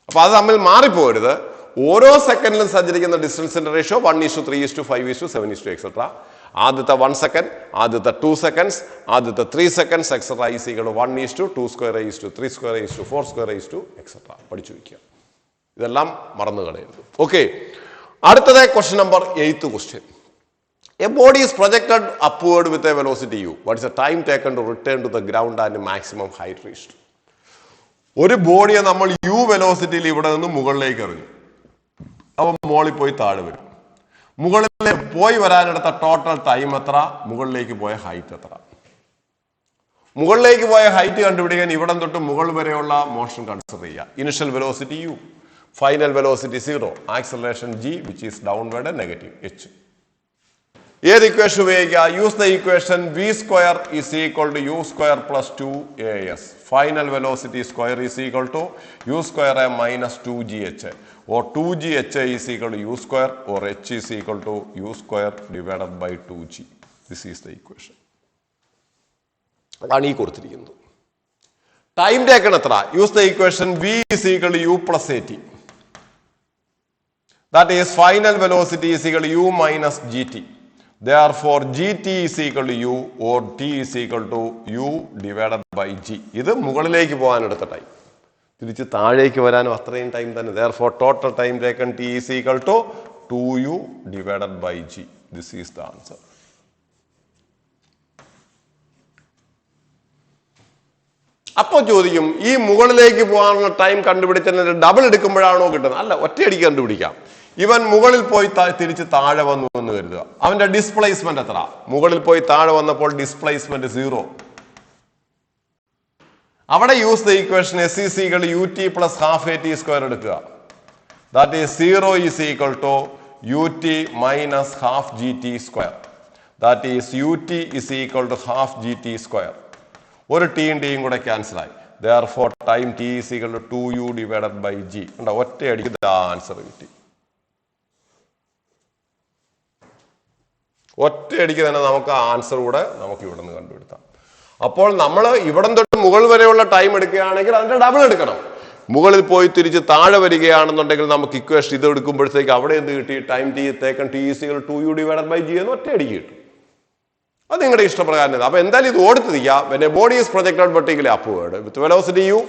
അപ്പൊ അത് തമ്മിൽ മാറിപ്പോരുത്. ഓരോ സെക്കൻഡിലും സഞ്ചരിക്കുന്ന ഡിസ്റ്റൻസിന്റെ ratio 1 is to 3 is to 5 is to 7 is to etc. ആദ്യത്തെ 1 second, ആദ്യത്തെ 2 seconds, ആദ്യത്തെ 3 seconds etc. is equal to 1 is to 2 square a is to 3 square a is to 4 square a is to etc. പഠിച്ചു വയ്ക്കുക. ഇതെല്ലാം മറന്നു കളയരുത്. Okay, അടുത്തത് question number 8th question. A body is projected upward with a velocity u. What is the time taken to return to the ground and maximum height reached? ഒരു ബോഡിയെ നമ്മൾ u വെലോസിറ്റിയിൽ ഇവിടെ നിന്ന് മുകളിലേക്ക് എറിഞ്ഞു. അപ്പോൾ മുകളിൽ പോയി താഴെ വരും. മുകളിൽ പോയി വരാനെടുത്ത ടോട്ടൽ ടൈം എത്ര? മുകളിലേക്ക് പോയ ഹൈറ്റ് എത്ര? മുകളിലേക്ക് പോയ ഹൈറ്റ് കണ്ടുപിടിക്കാൻ ഇവിടെ തൊട്ട് മുകൾ വരെയുള്ള മോഷൻ കൺസിഡർ ചെയ്യുക. Initial velocity u, final velocity 0, acceleration g which is downward and negative h. ഏത് ഇക്വേഷൻ ഉപയോഗിക്കുക? Use the equation v square is equal to u square plus 2as. Final velocity square is equal to u square minus 2gh, or 2gh is equal to u square, or h is equal to u square divided by 2g. This is the equation. അതാണ് ഈ കൊടുത്തിരിക്കുന്നത്. Time taken എത്ര? Use the equation v is equal to u plus 80. That is final velocity is equal to u minus gt. Therefore, gt is equal to u, or t is equal to u divided by g. ഇത് മുകളിലേക്ക് പോകാൻ എടുത്ത time, തിരിച്ച് താഴേക്ക് വരാനും അത്രയും time തന്നെ. Therefore, total time taken t is equal to 2u divided by g. This is the answer. അപ്പോൾ ചോദിക്കും ഈ മുകളിലേക്ക് പോകാനുള്ള ടൈം കണ്ടുപിടിച്ചതിന് ഡബിൾ എടുക്കുമ്പോഴാണോ കിട്ടുന്നത്? അല്ല, ഒറ്റയടിക്ക് കണ്ടുപിടിക്കാം. ഇവൻ മുകളിൽ പോയി തിരിച്ച് താഴെ വന്നു എന്ന് കരുതുക. അവന്റെ ഡിസ്പ്ലേസ്മെന്റ് എത്ര? മുകളിൽ പോയി താഴെ വന്നപ്പോൾ ഡിസ്പ്ലേസ്മെന്റ് 0. അവിടെ use the equation S is equal to ut plus half at square എടുക്കുക. That is 0 is equal to ut minus half gt square. That is ut is equal to half gt square. ഒരു ടിയും കൂടെ cancel ആയി. Therefore time t is equal to 2u divided by g. ഒറ്റയടിക്ക് answer കിട്ടി. ഒറ്റയടിക്ക് തന്നെ നമുക്ക് answer കൂടെ നമുക്ക് ഇവിടെ നിന്ന് കണ്ടുപിടുത്താം. അപ്പോൾ നമ്മൾ ഇവിടെ തൊട്ട് മുകൾ വരെയുള്ള ടൈം എടുക്കുകയാണെങ്കിൽ അതിന്റെ ഡബിൾ എടുക്കണം. മുകളിൽ പോയി തിരിച്ച് താഴെ വരികയാണെന്നുണ്ടെങ്കിൽ നമുക്ക് ഇക്വേഷൻ ഇത് എടുക്കുമ്പോഴത്തേക്ക് അവിടെ എന്ത് കിട്ടി? Time t taken t is equal to u divided by g എന്ന് ഒറ്റയടിക്ക് കിട്ടും. അത് നിങ്ങളുടെ ഇഷ്ടപ്രകാരം. അപ്പൊ എന്തായാലും ഇത് ഓടിത്തിരിക്കുക. when a body is projected vertically upward with velocity u,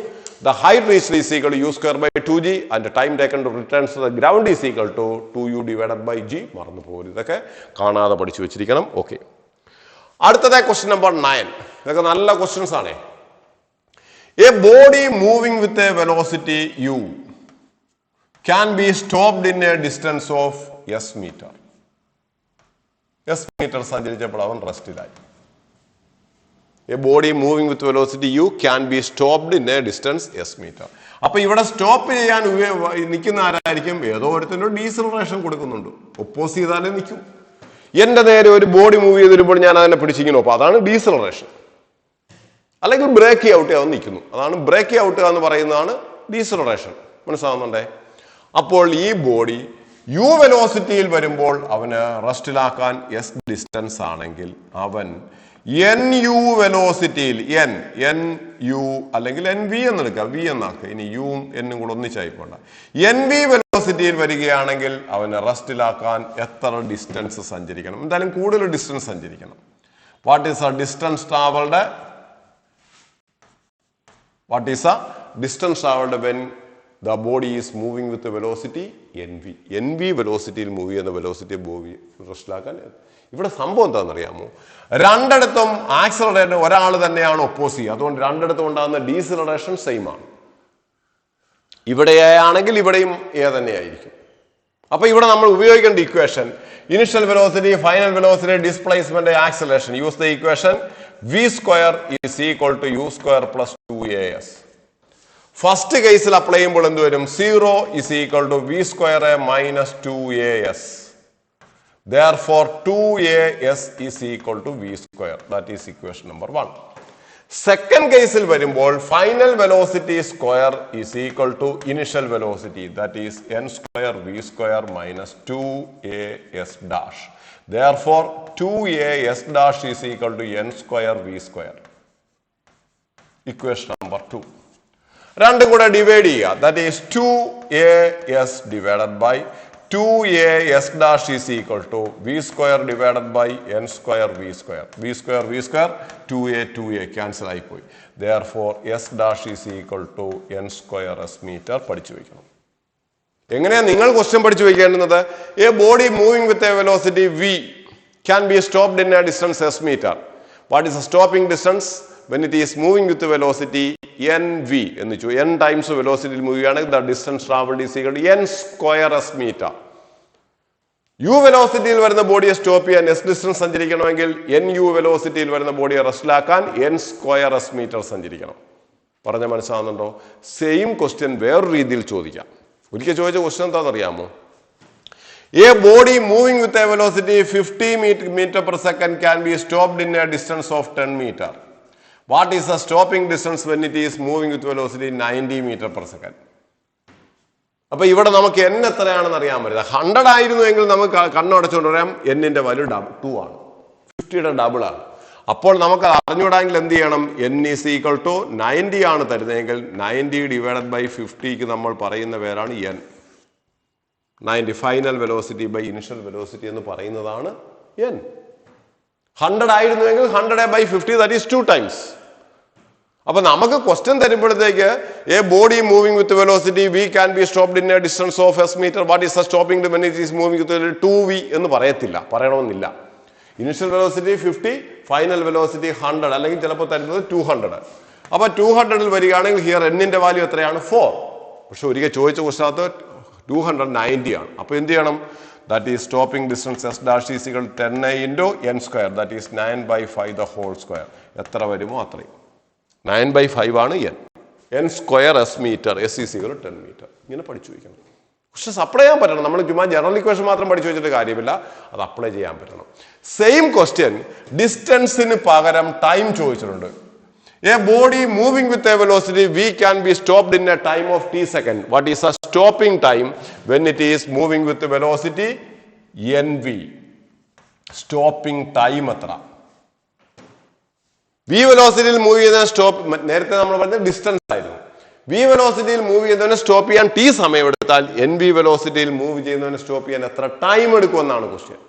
the height reached is equal to u square by 2g and the time taken to return to the ground is equal to 2u divided by g. മറന്നു പോകരുത്, ഇതൊക്കെ കാണാതെ പഠിച്ചു വെച്ചിരിക്കണം. Okay, അടുത്തത് question number 9. ഇതൊക്കെ നല്ല questions ആണ്. A body moving with a velocity u can be stopped in a distance of s meter. s meter സഞ്ചരിച്ചപ്പോൾ അവൻ റെസ്റ്റിലായി. A body moving with velocity u can be stopped in a distance s meter. അപ്പൊ ഇവിടെ stop ചെയ്യാൻ നിൽക്കുന്ന ആരായിരിക്കും? ഏതോ ഒരുത്തിനോ deceleration കൊടുക്കുന്നുണ്ട്. Oppose ചെയ്താലേ നിൽക്കൂ. എന്റെ നേരെ ഒരു ബോഡി മൂവ് ചെയ്ത് വരുമ്പോൾ ഞാൻ അതിനെ പിടിച്ചിരിക്കുന്നു. അപ്പൊ അതാണ് ഡീസലറേഷൻ. അല്ലെങ്കിൽ ബ്രേക്ക് ഔട്ട് അവൻ നിൽക്കുന്നു. അതാണ് ബ്രേക്ക് ഔട്ട് എന്ന് പറയുന്നതാണ് ഡീസലറേഷൻ. മനസ്സിലാവുന്നുണ്ടേ? അപ്പോൾ ഈ ബോഡി യു വെലോസിറ്റിയിൽ വരുമ്പോൾ അവന് റെസ്റ്റിലാക്കാൻ എസ് ഡിസ്റ്റൻസ് ആണെങ്കിൽ അവൻ എൻ യു വെലോസിറ്റിയിൽ എൻ യു അല്ലെങ്കിൽ എൻ വി എന്നെടുക്കുക. വി എന്നാക്കുക. ഇനി യുവും എന്നും കൂടെ ഒന്നിച്ചായിപ്പോണ്ട. എൻ വി വെലോസിറ്റിയിൽ വരികയാണെങ്കിൽ അവന് റെസ്റ്റിലാക്കാൻ എത്ര ഡിസ്റ്റൻസ് സഞ്ചരിക്കണം? എന്തായാലും കൂടുതൽ ഡിസ്റ്റൻസ് സഞ്ചരിക്കണം. What is a distance travelled? What is a distance traveled when the body is moving with the velocity nv? nv velocity move ചെയ്യുന്ന വെലോസിറ്റി ബോഡി റെസ്റ്റിലാക്കാൻ. ഇവിടെ സംഭവം എന്താണെന്നറിയാമോ? രണ്ടിടത്തും ആക്സിലറേറ്റർ ഒരാൾ തന്നെയാണ് ഒപ്പോസ് ചെയ്യുക. അതുകൊണ്ട് രണ്ടിടത്തും ഉണ്ടാകുന്ന ഡീസിലറേഷൻ സെയിം ആണ്. ഇവിടെയാണെങ്കിൽ ഇവിടെയും തന്നെയായിരിക്കും. അപ്പൊ ഇവിടെ നമ്മൾ ഉപയോഗിക്കേണ്ട equation initial velocity, final velocity, displacement, acceleration. Use the equation v square is equal to u square plus 2as. First കേസിൽ അപ്ലൈ ചെയ്യുമ്പോൾ എന്ത് വരും? 0 is equal to v square minus 2as. Therefore 2as is equal to v square. That is equation number 1. Second കേസിൽ വരുമ്പോൾ final velocity square is equal to initial velocity. That is n square v square minus 2as dash. Therefore 2as dash is equal to n square v square. Equation number 2. രണ്ടും കൂടെ divide ചെയ്യുക. That is 2as divided by 2as dash is equal to v square divided by n square v square. v square 2a cancel ആയിപ്പോയി. Therefore s dash is equal to n square s meter. പഠിച്ചു വയ്ക്കണം. എങ്ങനെയാ നിങ്ങൾ question പഠിച്ചു വയ്ക്കേണ്ടുന്നത്? A body moving with a velocity v can be stopped in a distance s meter. What is the stopping distance when it is moving with the velocity nv? എന്ന് വെച്ചു n times velocity move ചെയ്യുകയാണെങ്കിൽ the distance traveled is equal to n square s meter. U വെലോസിറ്റിയിൽ വരുന്ന ബോഡിയെ stop ചെയ്യാൻ s distance സഞ്ചരിക്കണമെങ്കിൽ n u വെലോസിറ്റിയിൽ വരുന്ന ബോഡിയെ റെസ്റ്റിലാക്കാൻ എൻ സ്ക്വയർ എസ് മീറ്റർ സഞ്ചരിക്കണം. പറഞ്ഞ മനസ്സിലാവുന്നുണ്ടോ? സെയിം ക്വസ്റ്റ്യൻ വേറൊരു രീതിയിൽ ചോദിക്കാം. ഒരിക്കൽ ചോദിച്ച ക്വസ്റ്റ്യൻ എന്താണെന്നറിയാമോ? A body moving with a velocity 50 meter per second can be stopped in a distance of 10 meter. What is the stopping distance when it is moving with velocity 90 meter per second? അപ്പൊ ഇവിടെ നമുക്ക് n എത്രയാണെന്ന് അറിയാൻ പറ്റില്ല. 100 ആയിരുന്നു എങ്കിൽ നമുക്ക് കണ്ണടച്ചുകൊണ്ട് പറയാം എന്നിന്റെ വാല്യൂ 2 ആണ്, 50യുടെ ഡബിൾ ആണ്. അപ്പോൾ നമുക്ക് അറിഞ്ഞുകൂടാങ്കിൽ എന്ത് ചെയ്യണം? n is equal to 90 ആണ് തരുന്നതെങ്കിൽ 90 ഡിവൈഡഡ് ബൈ 50ക്ക് നമ്മൾ പറയുന്ന പേരാണ് n. 90 final velocity by initial velocity എന്ന് പറയുന്നതാണ് n. 100 ആയിരുന്നുവെങ്കിൽ 100 by 50, that is 2 times. അപ്പൊ നമുക്ക് ക്വസ്റ്റ്യൻ തരുമ്പോഴത്തേക്ക് a body moving with velocity v can be stopped in a distance of s metre what is the stopping when it is moving with 2v എന്ന് പറയണമെന്നില്ല. Initial velocity 50, final velocity 100, അല്ലെങ്കിൽ ചിലപ്പോൾ തരുന്നത് 200. അപ്പൊ 200 വരികയാണെങ്കിൽ ഹിയർ എന്നിന്റെ value എത്രയാണ്? 4. പക്ഷെ ഒരിക്കൽ ചോദിച്ച ക്വസ്റ്റ്യനകത്ത് 290 ആണ്. അപ്പൊ എന്ത് ചെയ്യണം? That is stopping distance s dash is equal to 10 into n square, that is 9/5 the whole square. എത്ര വരുമോ അത്രയും. 9/5 ആണ് n square s meter, s is equal to 10 meter. ഇങ്ങനെ പഠിച്ചു വയ്ക്കണം. പക്ഷെ അപ്ലൈ ചെയ്യാൻ പറ്റണം. നമ്മൾ ചുമ്മാ ജനറൽ ഇക്വേഷൻ മാത്രം പഠിച്ചു വെച്ചിട്ട് കാര്യമില്ല, അത് അപ്ലൈ ചെയ്യാൻ പറ്റണം. സെയിം ക്വസ്റ്റ്യൻ ഡിസ്റ്റൻസിന് പകരം ടൈം ചോദിച്ചിട്ടുണ്ട്. A body moving with a velocity v can be stopped in a time of t second. What is a stopping time when it is moving with the velocity nv? Stopping time എത്ര? v വെലോസിറ്റിയിൽ move ചെയ്യുന്ന stop, നേരത്തെ നമ്മൾ പറഞ്ഞ distance ആയിരുന്നു. v വെലോസിറ്റിയിൽ move ചെയ്യുന്നതിന് stop ചെയ്യാൻ t സമയം എടുത്താൽ nv വെലോസിറ്റിയിൽ മൂവ് ചെയ്യുന്നതിന് സ്റ്റോപ്പ് ചെയ്യാൻ എത്ര ടൈം എടുക്കുമെന്നാണ് ക്വസ്റ്റ്യൻ.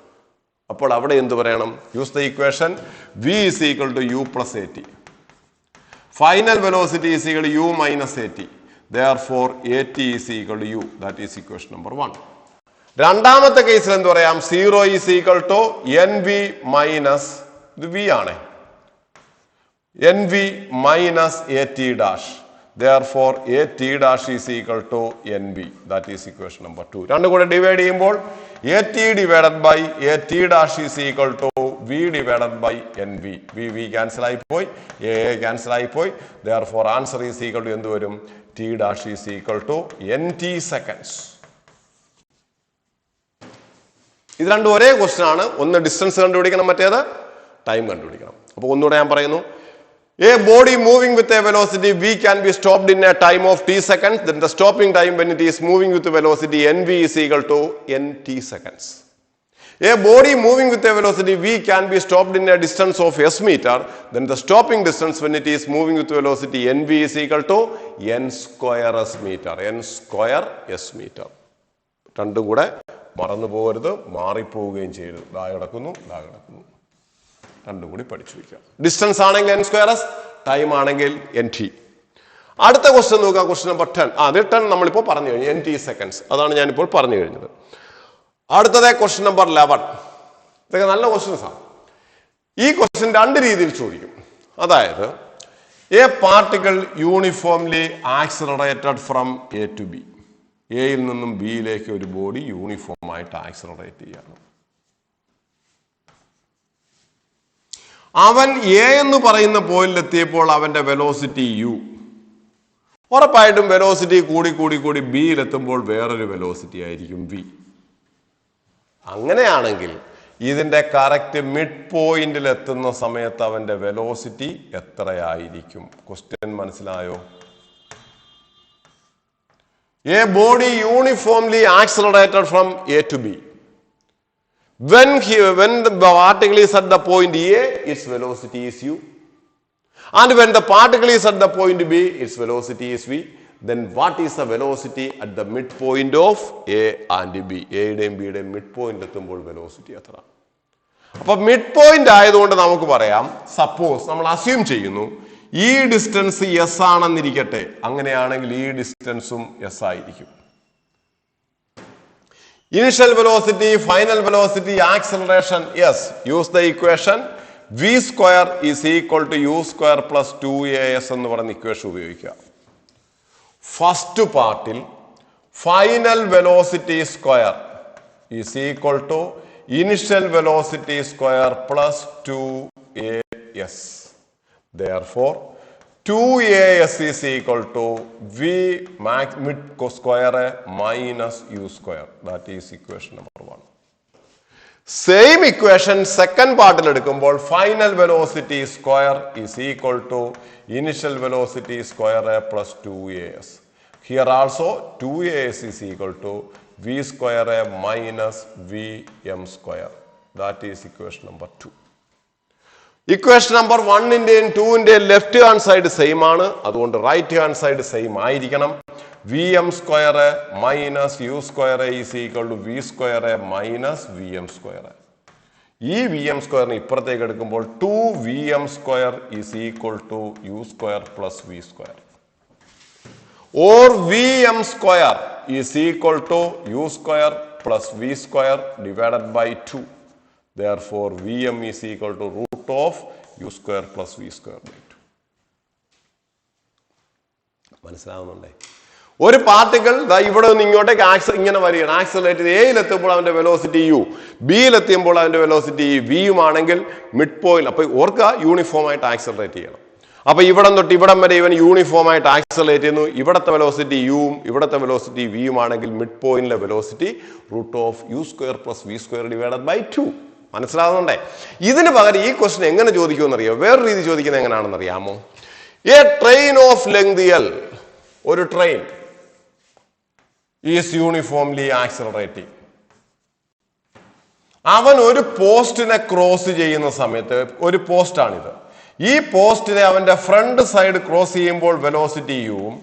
അപ്പോൾ അവിടെ എന്ത് പറയണം? Use the equation v is equal to u plus at. Final velocity is equal to u minus at. Therefore, at is equal to u. That is equation number 1. രണ്ടാമത്തെ കേസിൽ എന്ത് പറയാം? 0 is equal to nv minus, ഇത് v ആണ്, nv minus at dash. Therefore, at dash is equal to nv. That is equation number 2. രണ്ടും കൂടെ divide ചെയ്യുമ്പോൾ at divided by at dash is equal to v divided by nv. v cancel ആയിപ്പോയി, a cancel ആയിപ്പോയി. Therefore, answer is equal to എന്ത് വരും? t dash is equal to nt seconds. ഇത് രണ്ടും ഒരേ ക്വസ്റ്റ്യൻ ആണ്. ഒന്ന് ഡിസ്റ്റൻസ് കണ്ടുപിടിക്കണം, മറ്റേത് ടൈം കണ്ടുപിടിക്കണം. അപ്പോൾ ഒന്നുകൂടെ ഞാൻ പറയുന്നു. A body moving with a velocity v can be stopped in a time of t seconds. Then the stopping time when it is moving with a velocity nv is equal to nt seconds. A body moving with a velocity v can be stopped in a distance of s meter. Then the stopping distance when it is moving with velocity nv is equal to n square s meter. n square s meter. രണ്ടും കൂടെ മറന്നു പോകരുത്, മാറിപ്പോവുകയും ചെയ്യരുത്. ദാ കിടക്കുന്നു. രണ്ടും കൂടി പഠിച്ചു വയ്ക്കുക. ഡിസ്റ്റൻസ് ആണെങ്കിൽ n square s, ടൈം ആണെങ്കിൽ nt. അടുത്ത ക്വസ്റ്റ്യൻ നോക്കുക, ക്വസ്റ്റ്യൻ നമ്പർ 10. അത് 10 നമ്മളിപ്പോൾ പറഞ്ഞു കഴിഞ്ഞു, nt സെക്കൻഡ്സ്. അതാണ് ഞാനിപ്പോൾ പറഞ്ഞു കഴിഞ്ഞത്. അടുത്തത് ക്വസ്റ്റ്യൻ നമ്പർ 11. ഇതൊക്കെ നല്ല ക്വസ്റ്റ്യൻസ് ആണ്. ഈ ക്വസ്റ്റ്യൻ രണ്ട് രീതിയിൽ ചോദിക്കും. അതായത് a particle uniformly accelerated from A to B. എയിൽ നിന്നും ബിയിലേക്ക് ഒരു ബോഡി യൂണിഫോം ആയിട്ട് ആക്സിലറേറ്റ് ചെയ്യാണ്. അവൻ എ എന്ന് പറയുന്ന പോയിന്റിൽ എത്തിയപ്പോൾ അവന്റെ വെലോസിറ്റി u. ഉറപ്പായിട്ടും വെലോസിറ്റി കൂടി ബിയിലെത്തുമ്പോൾ വേറൊരു വെലോസിറ്റി ആയിരിക്കും v. അങ്ങനെയാണെങ്കിൽ ഇതിന്റെ കറക്റ്റ് മിഡ് പോയിന്റിൽ എത്തുന്ന സമയത്ത് അവന്റെ വെലോസിറ്റി എത്രയായിരിക്കും? ക്വസ്റ്റ്യൻ മനസ്സിലായോ? A body uniformly accelerated from A to B. When the particle is at the point A, its velocity is u. And when the particle is at the point B, its velocity is v. Then what is the velocity at the midpoint of A and B? A യുടെയും B യുടെയും mid point എത്തുമ്പോൾ velocity എത്ര? അപ്പൊ mid point ആയതുകൊണ്ട് നമുക്ക് പറയാം, suppose നമ്മൾ assume ചെയ്യുന്നു ഈ ഡിസ്റ്റൻസ് s ആണെന്നിരിക്കട്ടെ. അങ്ങനെയാണെങ്കിൽ ഈ ഡിസ്റ്റൻസും s ആയിരിക്കും. Initial velocity, final velocity, acceleration, yes. Use the equation v square is equal to u square plus 2as എന്ന് പറയുന്ന ഇക്വേഷൻ ഉപയോഗിക്കുക. ഫസ്റ്റ് പാർട്ടിൽ final velocity square is equal to initial velocity square plus 2as. Therefore, 2as is equal to v max mid square minus u square. That is equation number 1. Same equation second part എടുക്കുമ്പോൾ final velocity square is equal to initial velocity square plus 2as. Here also 2as is equal to v square minus vm square. That is equation number 2. Equation number 1-ന്റെയും 2-ന്റെയും left hand side same ആണ്. അതുകൊണ്ട് right hand side same ആയിരിക്കണം. V m square minus u square is equal to v square minus v m square. Ee വി എം സ്ക്വയറിന് ഇപ്പുറത്തേക്ക് എടുക്കുമ്പോൾ 2vm square is equal to u square plus v square. Or vm square is equal to u square plus v square divided by 2. Therefore, vm is equal to root of u square plus v square by 2. മനസ്സിലാവുന്നുണ്ടേ? ഒരു particle ഇവിടെ നിന്ന് ഇങ്ങോട്ടേക്ക് ഇങ്ങനെ വരികയാണ്. Accelerate എയിലെത്തുമ്പോൾ അവന്റെ velocity U, ബിയിലെത്തുമ്പോൾ അവന്റെ velocity വിയും ആണെങ്കിൽ മിഡ് പോയിന്റ്, അപ്പൊ ഓർക്കുക യൂണിഫോം ആയിട്ട് ആക്സിലറേറ്റ് ചെയ്യണം. അപ്പൊ ഇവിടം തൊട്ട് ഇവിടം വരെ ഇവൻ യൂണിഫോം ആയിട്ട് ആക്സിലറേറ്റ് ചെയ്യുന്നു. ഇവിടത്തെ വെലോസിറ്റി യുവും ഇവിടത്തെ വെലോസിറ്റി വിയും ആണെങ്കിൽ മിഡ് പോയിന്റിലെ velocity root of u square plus v square divided by 2. മനസ്സിലാവുന്നുണ്ടേ? ഇതിന് പകരം ഈ ക്വസ്റ്റൻ എങ്ങനെ ചോദിക്കുമെന്നറിയോ? വേറൊരു രീതി ചോദിക്കുന്നത് എങ്ങനെയാണെന്ന് അറിയാമോ? A train of length L, ഒരു ട്രെയിൻ ഈസ് യൂണിഫോംലി ആക്സിലറേറ്റിംഗ്. അവൻ ഒരു പോസ്റ്റിനെ ക്രോസ് ചെയ്യുന്ന സമയത്ത്, ഒരു പോസ്റ്റാണിത്, ഈ പോസ്റ്റിനെ അവന്റെ ഫ്രണ്ട് സൈഡ് ക്രോസ് ചെയ്യുമ്പോൾ വെലോസിറ്റി യുവും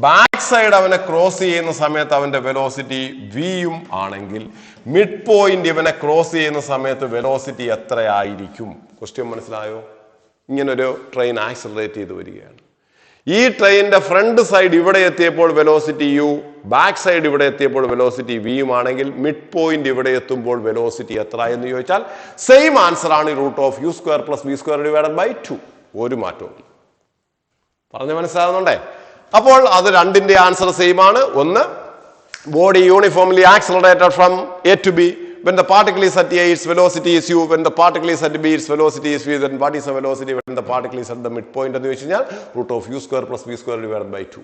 ബാക്ക് സൈഡ് അവനെ ക്രോസ് ചെയ്യുന്ന സമയത്ത് അവന്റെ വെലോസിറ്റി വിയും ആണെങ്കിൽ മിഡ് പോയിന്റ് ഇവനെ ക്രോസ് ചെയ്യുന്ന സമയത്ത് വെലോസിറ്റി എത്രയായിരിക്കും? ക്വസ്റ്റ്യൻ മനസ്സിലായോ? ഇങ്ങനൊരു ട്രെയിൻ ആക്സിലറേറ്റ് ചെയ്ത് വരികയാണ്. ഈ ട്രെയിനിന്റെ ഫ്രണ്ട് സൈഡ് ഇവിടെ എത്തിയപ്പോൾ വെലോസിറ്റി യു, ബാക്ക് സൈഡ് ഇവിടെ എത്തിയപ്പോൾ വെലോസിറ്റി വിയും ആണെങ്കിൽ മിഡ് പോയിന്റ് ഇവിടെ എത്തുമ്പോൾ വെലോസിറ്റി എത്ര എന്ന് ചോദിച്ചാൽ സെയിം ആൻസർ ആണ് root of u square plus v square divided by 2. ഒരു മാറ്റവും. പറഞ്ഞു മനസ്സിലാവുന്നുണ്ടേ? അപ്പോൾ അത് രണ്ടിന്റെ ആൻസർ സെയിം ആണ്. ഒന്ന്, body uniformly accelerated from A to B. When the particle is at A, its velocity is u. When the particle is at B, its velocity is v. Then what is the velocity when the particle is at the midpoint? എന്ന് വെച്ച് കഴിഞ്ഞാൽ root of u square plus v square divided by 2.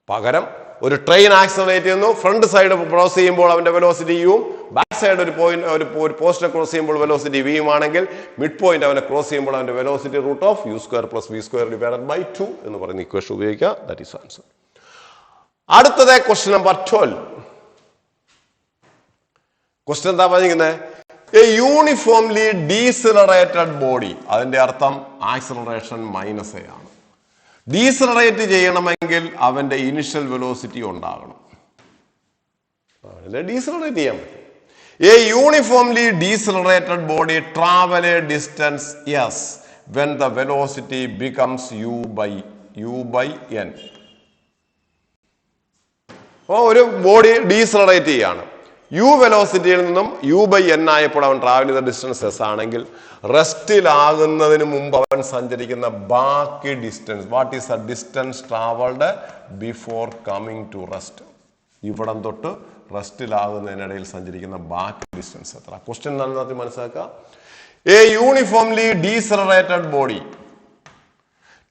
പകരം ഒരു train accelerate ചെയ്യുന്നു, front side cross ചെയ്യുമ്പോൾ അവന്റെ velocity യുവും back side ഒരു പോസ്റ്റിനെ cross ചെയ്യുമ്പോൾ വെലോസിറ്റി വിയും ആണെങ്കിൽ മിഡ് പോയിന്റ് അവനെ ക്രോസ് ചെയ്യുമ്പോൾ അവന്റെ velocity root of u square plus v square divided by 2 എന്ന് പറയുന്ന ഇക്വേഷൻ ഉപയോഗിക്കുക. That is answer. അടുത്തത് ക്വസ്റ്റ്യൻ നമ്പർ 12. ക്വസ്റ്റ്യൻ എന്താ പറഞ്ഞിരിക്കുന്നത്? എ യൂണിഫോംലി ഡീസിലറേറ്റഡ് ബോഡി, അതിന്റെ അർത്ഥം ആക്സിലറേഷൻ മൈനസ് എ ആണ്. ഡീസിലറേറ്റ് ചെയ്യണമെങ്കിൽ അവന്റെ ഇനിഷ്യൽ വെലോസിറ്റി ഉണ്ടാകണം. ഡീസിലറേറ്റ് ചെയ്യാൻ പറ്റും. A uniformly decelerated body travel a distance s when the velocity becomes u by n. ഒരു ബോഡി ഡീസിലറേറ്റ് ചെയ്യാണ്, യു വെലോസിറ്റിയിൽ നിന്നും യു ബൈ എൻ ആയപ്പോൾ അവൻ ട്രാവൽ ചെയ്ത ഡിസ്റ്റൻസ് എസ് ആണെങ്കിൽ റെസ്റ്റിലാകുന്നതിന് മുമ്പ് അവൻ സഞ്ചരിക്കുന്ന ബാക്കി distance, what is a distance travelled before coming to rest? ഇവിടം തൊട്ട് റെസ്റ്റിലാകുന്നതിനിടയിൽ സഞ്ചരിക്കുന്ന ബാക്കി ഡിസ്റ്റൻസ് എത്ര? ക്വസ്റ്റ്യൻ നന്നായി മനസ്സിലാക്കുക. A uniformly decelerated body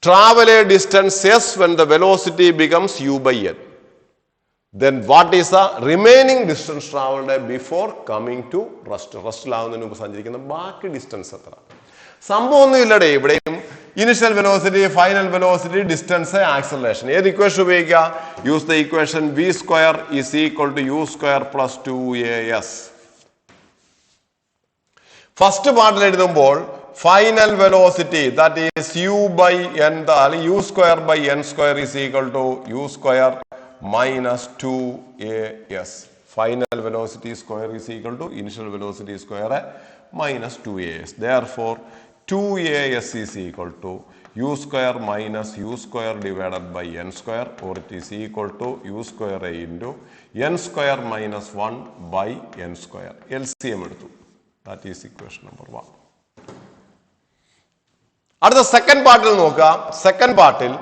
travel a distance s when the velocity becomes u by n. Then what is the remaining distance traveled before coming to rest? റെസ്റ്റിലാവുന്നതിന് മുമ്പ് സഞ്ചരിക്കുന്ന ബാക്കി ഡിസ്റ്റൻസ് എത്ര? സംഭവം ഒന്നും ഇല്ലടേ. ഇവിടെയും initial velocity, final velocity, distance, acceleration. ഏത് ഇക്വേഷൻ ഉപയോഗിക്കുക? Use the equation v square is equal to u square plus 2as. First പാർട്ടിൽ എഴുതുമ്പോൾ final velocity that is u by n, u square by n square is equal to u square minus 2as. Final velocity square is equal to initial velocity square minus 2as. Therefore, 2as is equal to u square minus u square divided by n square, or it is equal to u square into n square minus 1 by n square. LCM എടുത്തു. That is equation number 1. അടുത്ത second പാർട്ടിൽ നോക്കാം. Second പാർട്ടിൽ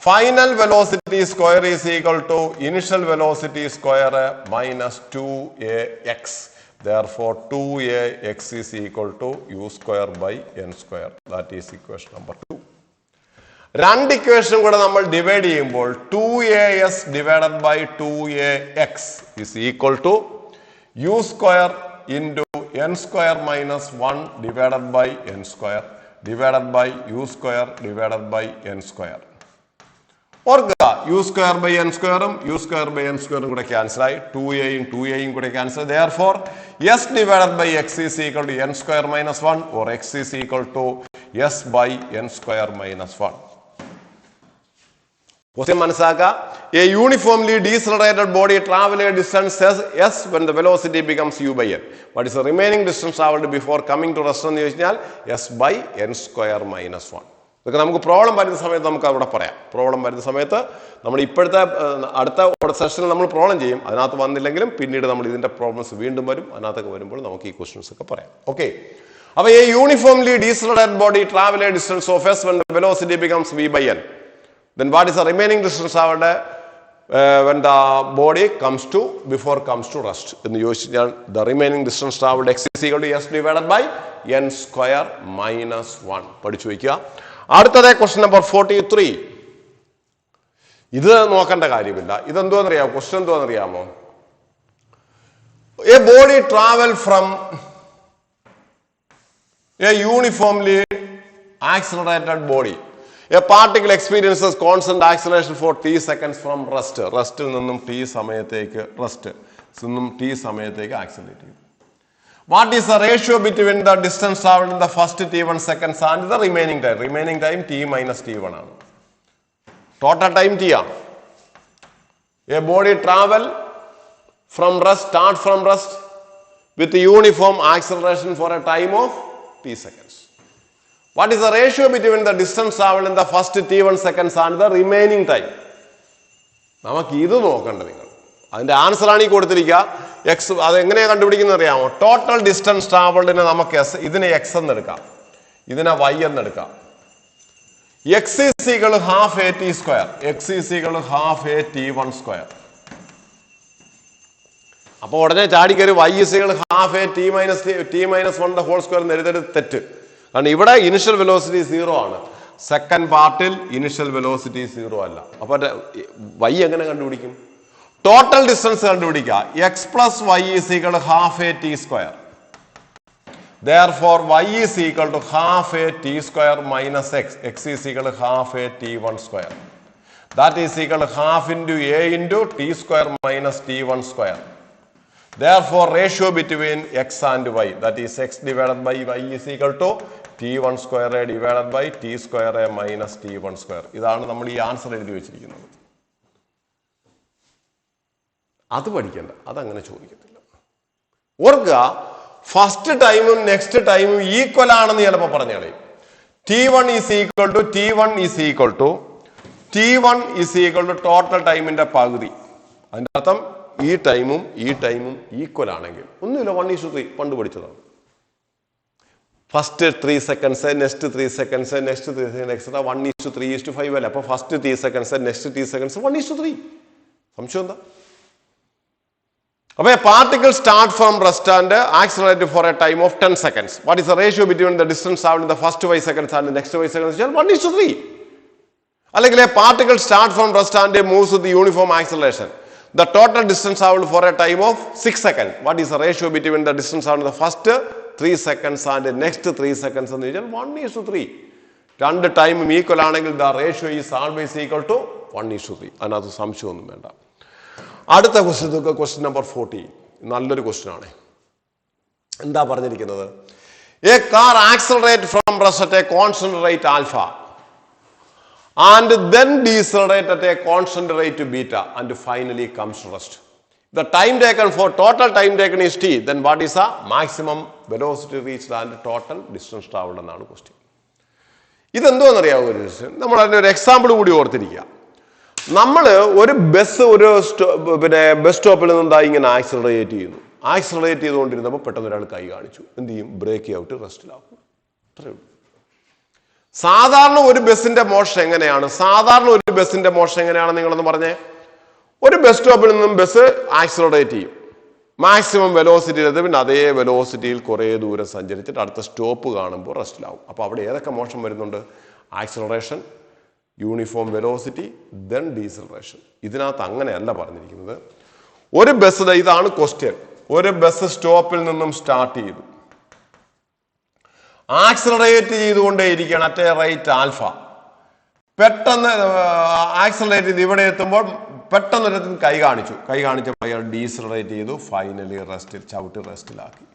final velocity square is equal to initial velocity square minus 2ax. Therefore, 2ax is equal to u square by n square. That is equation number 2. രണ്ട് equation കൂടെ നമ്മൾ divide ചെയ്യുമ്പോൾ 2as divided by 2ax is equal to u square into n square minus 1 divided by n square divided by u square divided by n square. ഓർക്കുക, U square by N സ്ക്വയറും U square by N സ്ക്വയറും കൂടെ cancel ആയി, 2aയും കൂടെ cancel. Therefore, s divided by x is equal to n square minus 1, or x is equal to s by n square minus 1. Question മനസ്സിലാക്കുക. A uniformly decelerated body travel a distance s when the velocity becomes u by n. What is the remaining distance traveled before coming to rest എന്ന് ചോദിച്ചാൽ s by n square minus 1. ഇതൊക്കെ നമുക്ക് problem വരുന്ന സമയത്ത് നമുക്ക് അവിടെ പറയാം. Problem വരുന്ന സമയത്ത് നമ്മൾ ഇപ്പോഴത്തെ അടുത്ത സെഷനിൽ നമ്മൾ പ്രോബ്ലം ചെയ്യും. അതിനകത്ത് വന്നില്ലെങ്കിലും പിന്നീട് നമ്മൾ ഇതിന്റെ പ്രോബ്ലംസ് വീണ്ടും വരും. അതിനകത്തൊക്കെ വരുമ്പോൾ നമുക്ക് ഈ ക്വസ്റ്റ്യൻസ് ഒക്കെ പറയാം. ഓക്കെ. അപ്പോൾ a uniformly decelerated body travel a distance of s when the velocity becomes v by n. Then what is the remaining distance when the body comes to rest? In the remaining distance traveled x is equal to s divided by n square minus 1. പഠിച്ചു വയ്ക്കുക. അടുത്തത് question number 43. ഇത് നോക്കേണ്ട കാര്യമില്ല. ഇതെന്തോന്നറിയാമോ? Question എന്തോന്നറിയാമോ? A body travel from a uniformly accelerated body. A particle experiences constant acceleration for t seconds from rest. Restil നിന്നും t സമയത്തേക്ക് accelerate ചെയ്യും. What is the ratio between the distance traveled in the first t1 seconds and the remaining time? Remaining time t minus t1 ആണ്. Total time t ആണ്. A body travel start from rest with uniform acceleration for a time of t seconds. What is the ratio between the distance traveled in the first t1 seconds and the remaining time? നമുക്ക് ഇത് നോക്കണ്ട നിങ്ങൾ. അതിന്റെ answer ആണ് ഈ കൊടുത്തിരിക്കുക. X അത് എങ്ങനെയാണ് കണ്ടുപിടിക്കുന്നത് അറിയാമോ? ടോട്ടൽ ഡിസ്റ്റൻസ് ട്രാവൽഡിനെ നമുക്ക് എസ്, ഇതിനെ എക്സ് എന്ന് എടുക്കാം, ഇതിനെ വൈ എന്ന് എടുക്കാം. X is equal to half a t square, x is equal to half a t one square. അപ്പൊ ഉടനെ ചാടിക്കറി y is equal to half a t minus one whole square എന്ന് എഴുതരുത്, തെറ്റ്. കാരണം ഇവിടെ ഇനിഷ്യൽ വെലോസിറ്റി 0 ആണ്. സെക്കൻഡ് പാർട്ടിൽ ഇനിഷ്യൽ വെലോസിറ്റി 0 അല്ല. അപ്പൊ വൈ എങ്ങനെ കണ്ടുപിടിക്കും? ടോട്ടൽ ഡിസ്റ്റൻസ് കണ്ടുപിടിക്കുക. X plus y is equal to half a t square. Therefore y is equal to half a t square minus x. X is equal to half a t1 square. That is equal to half into a into t square minus t1 square. Therefore ratio between x and y, that is x divided by y is equal to t1 square a divided by t square a minus t1 square. ഇതാണ് നമ്മൾ ഈ answer എഴുതി വെച്ചിരിക്കുന്നത്. അത് പഠിക്കണ്ട, അതങ്ങനെ ചോദിക്കത്തില്ല. ഓർക്കുക, first ടൈമും നെക്സ്റ്റ് ടൈമും ഈക്വൽ ആണെന്ന് ചിലപ്പോൾ പറഞ്ഞാളേ. t1 is equal to total ടൈമിന്റെ പകുതി. അതിന്റെ അർത്ഥം ഈ ടൈമും ഈക്വൽ ആണെങ്കിൽ ഒന്നുമില്ല, 1:3 പണ്ട് പഠിച്ചതാണ്. First 3 seconds, next 3 seconds, next 3 second et cetera 1:3:5 അല്ലേ. അപ്പൊ ഫസ്റ്റ് 3 സെക്കൻഡ്സ്, നെക്സ്റ്റ് 3 സെക്കൻഡ്സ് 1:3. സംശയം എന്താ? A particle start from rest and accelerate for a time of 10 seconds. What is the ratio between the distance traveled in the first 5 seconds and the next 5 seconds? 1:3. അല്ലെങ്കിൽ a particle start from rest and moves with the uniform acceleration. The total distance traveled for a time of 6 seconds. What is the ratio between the distance traveled in the first 3 seconds and the next 3 seconds? 1:3. രണ്ട് ടൈമും equal ആണെങ്കിൽ the ratio is always equal to 1:3. അതിനകത്ത് സംശയമൊന്നും വേണ്ട. അടുത്ത question number 40. നല്ലൊരു question ആണ്. എന്താ പറഞ്ഞിരിക്കുന്നത്? A car accelerate from rest at A constant rate alpha and then decelerate at a constant rate beta and finally comes to rest. The time taken for total time taken is t. Then what is the maximum velocity reached and total distance traveled എന്നാണ് question. ഇതെന്തോന്നറിയാവുന്ന ഒരു question. നമ്മൾ അതിൻ്റെ ഒരു example കൂടി ഓർത്തിരിക്കുക. നമ്മൾ ഒരു bus bus സ്റ്റോപ്പിൽ നിന്ന് ഇങ്ങനെ ആക്സിലറേറ്റ് ചെയ്തുകൊണ്ടിരുന്നപ്പോൾ പെട്ടെന്ന് ഒരാൾ കൈ കാണിച്ചു. എന്ത് ചെയ്യും? ബ്രേക്ക് ഔട്ട്, റെസ്റ്റിലാക്കും. അത്രേ ഉള്ളൂ. സാധാരണ ഒരു ബസ്സിന്റെ മോഷൻ എങ്ങനെയാണ് നിങ്ങളൊന്ന് പറഞ്ഞേ? ഒരു ബസ് സ്റ്റോപ്പിൽ നിന്നും ബസ് ആക്സിലറേറ്റ് ചെയ്യും, മാക്സിമം വെലോസിറ്റി എടുത്ത് പിന്നെ അതേ വെലോസിറ്റിയിൽ കുറേ ദൂരം സഞ്ചരിച്ചിട്ട് അടുത്ത സ്റ്റോപ്പ് കാണുമ്പോൾ റെസ്റ്റിലാവും. അപ്പോൾ അവിടെ ഏതൊക്കെ മോഷൻ വരുന്നുണ്ട്? Acceleration, uniform velocity, then deceleration. ഇതിനകത്ത് അങ്ങനെയല്ല പറഞ്ഞിരിക്കുന്നത്. ഒരു ബസ്, ഇതാണ് ക്വസ്റ്റ്യൻ. ഒരു ബസ് സ്റ്റോപ്പിൽ നിന്നും സ്റ്റാർട്ട് ചെയ്തു, ആക്സിലറേറ്റ് ചെയ്തുകൊണ്ടേയിരിക്കുകയാണ് അറ്റ് എ റേറ്റ് ആൽഫ. പെട്ടെന്ന് ആക്സിലറേറ്റ് ചെയ്ത് ഇവിടെ എത്തുമ്പോൾ പെട്ടെന്ന് കൈ കാണിച്ചപ്പോൾ അയാൾ ഡീസലറേറ്റ് ചെയ്തു, ഫൈനലി ചവിട്ടി റെസ്റ്റിലാക്കി.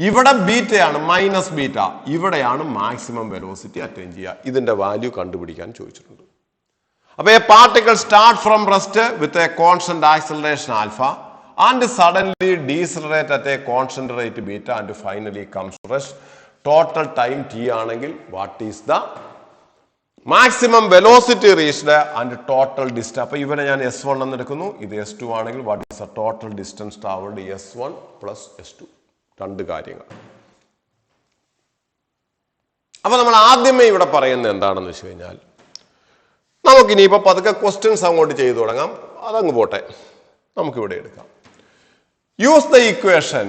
ഇവിടെ ബീറ്റയാണ്, മൈനസ് ബീറ്റ. ഇവിടെയാണ് മാക്സിമം വെലോസിറ്റി അറ്റൈൻ ചെയ്യുക. ഇതിന്റെ വാല്യൂ കണ്ടുപിടിക്കാൻ ചോദിച്ചിട്ടുണ്ട്. അപ്പോൾ a particle start from rest with a constant acceleration alpha and suddenly decelerate at a constant rate beta and finally comes to rest. Total time t ആണെങ്കിൽ what is the maximum velocity reached and total distance? അപ്പോൾ ഇവിടെ ഞാൻ s1 എന്ന് എടുക്കുന്നു, ഇത് s2 ആണെങ്കിൽ what is the total distance traveled? s1 plus s2. രണ്ട് കാര്യങ്ങൾ. അപ്പോൾ നമ്മൾ ആദ്യമേ ഇവിടെ പറയുന്നത് എന്താണെന്ന് വെച്ച് കഴിഞ്ഞാൽ, നമുക്കിനിയിപ്പോൾ പതുക്കെ ക്വസ്റ്റ്യൻസ് അങ്ങോട്ട് ചെയ്തു തുടങ്ങാം. അതങ്ങ് പോട്ടെ, നമുക്കിവിടെ എടുക്കാം. Use the equation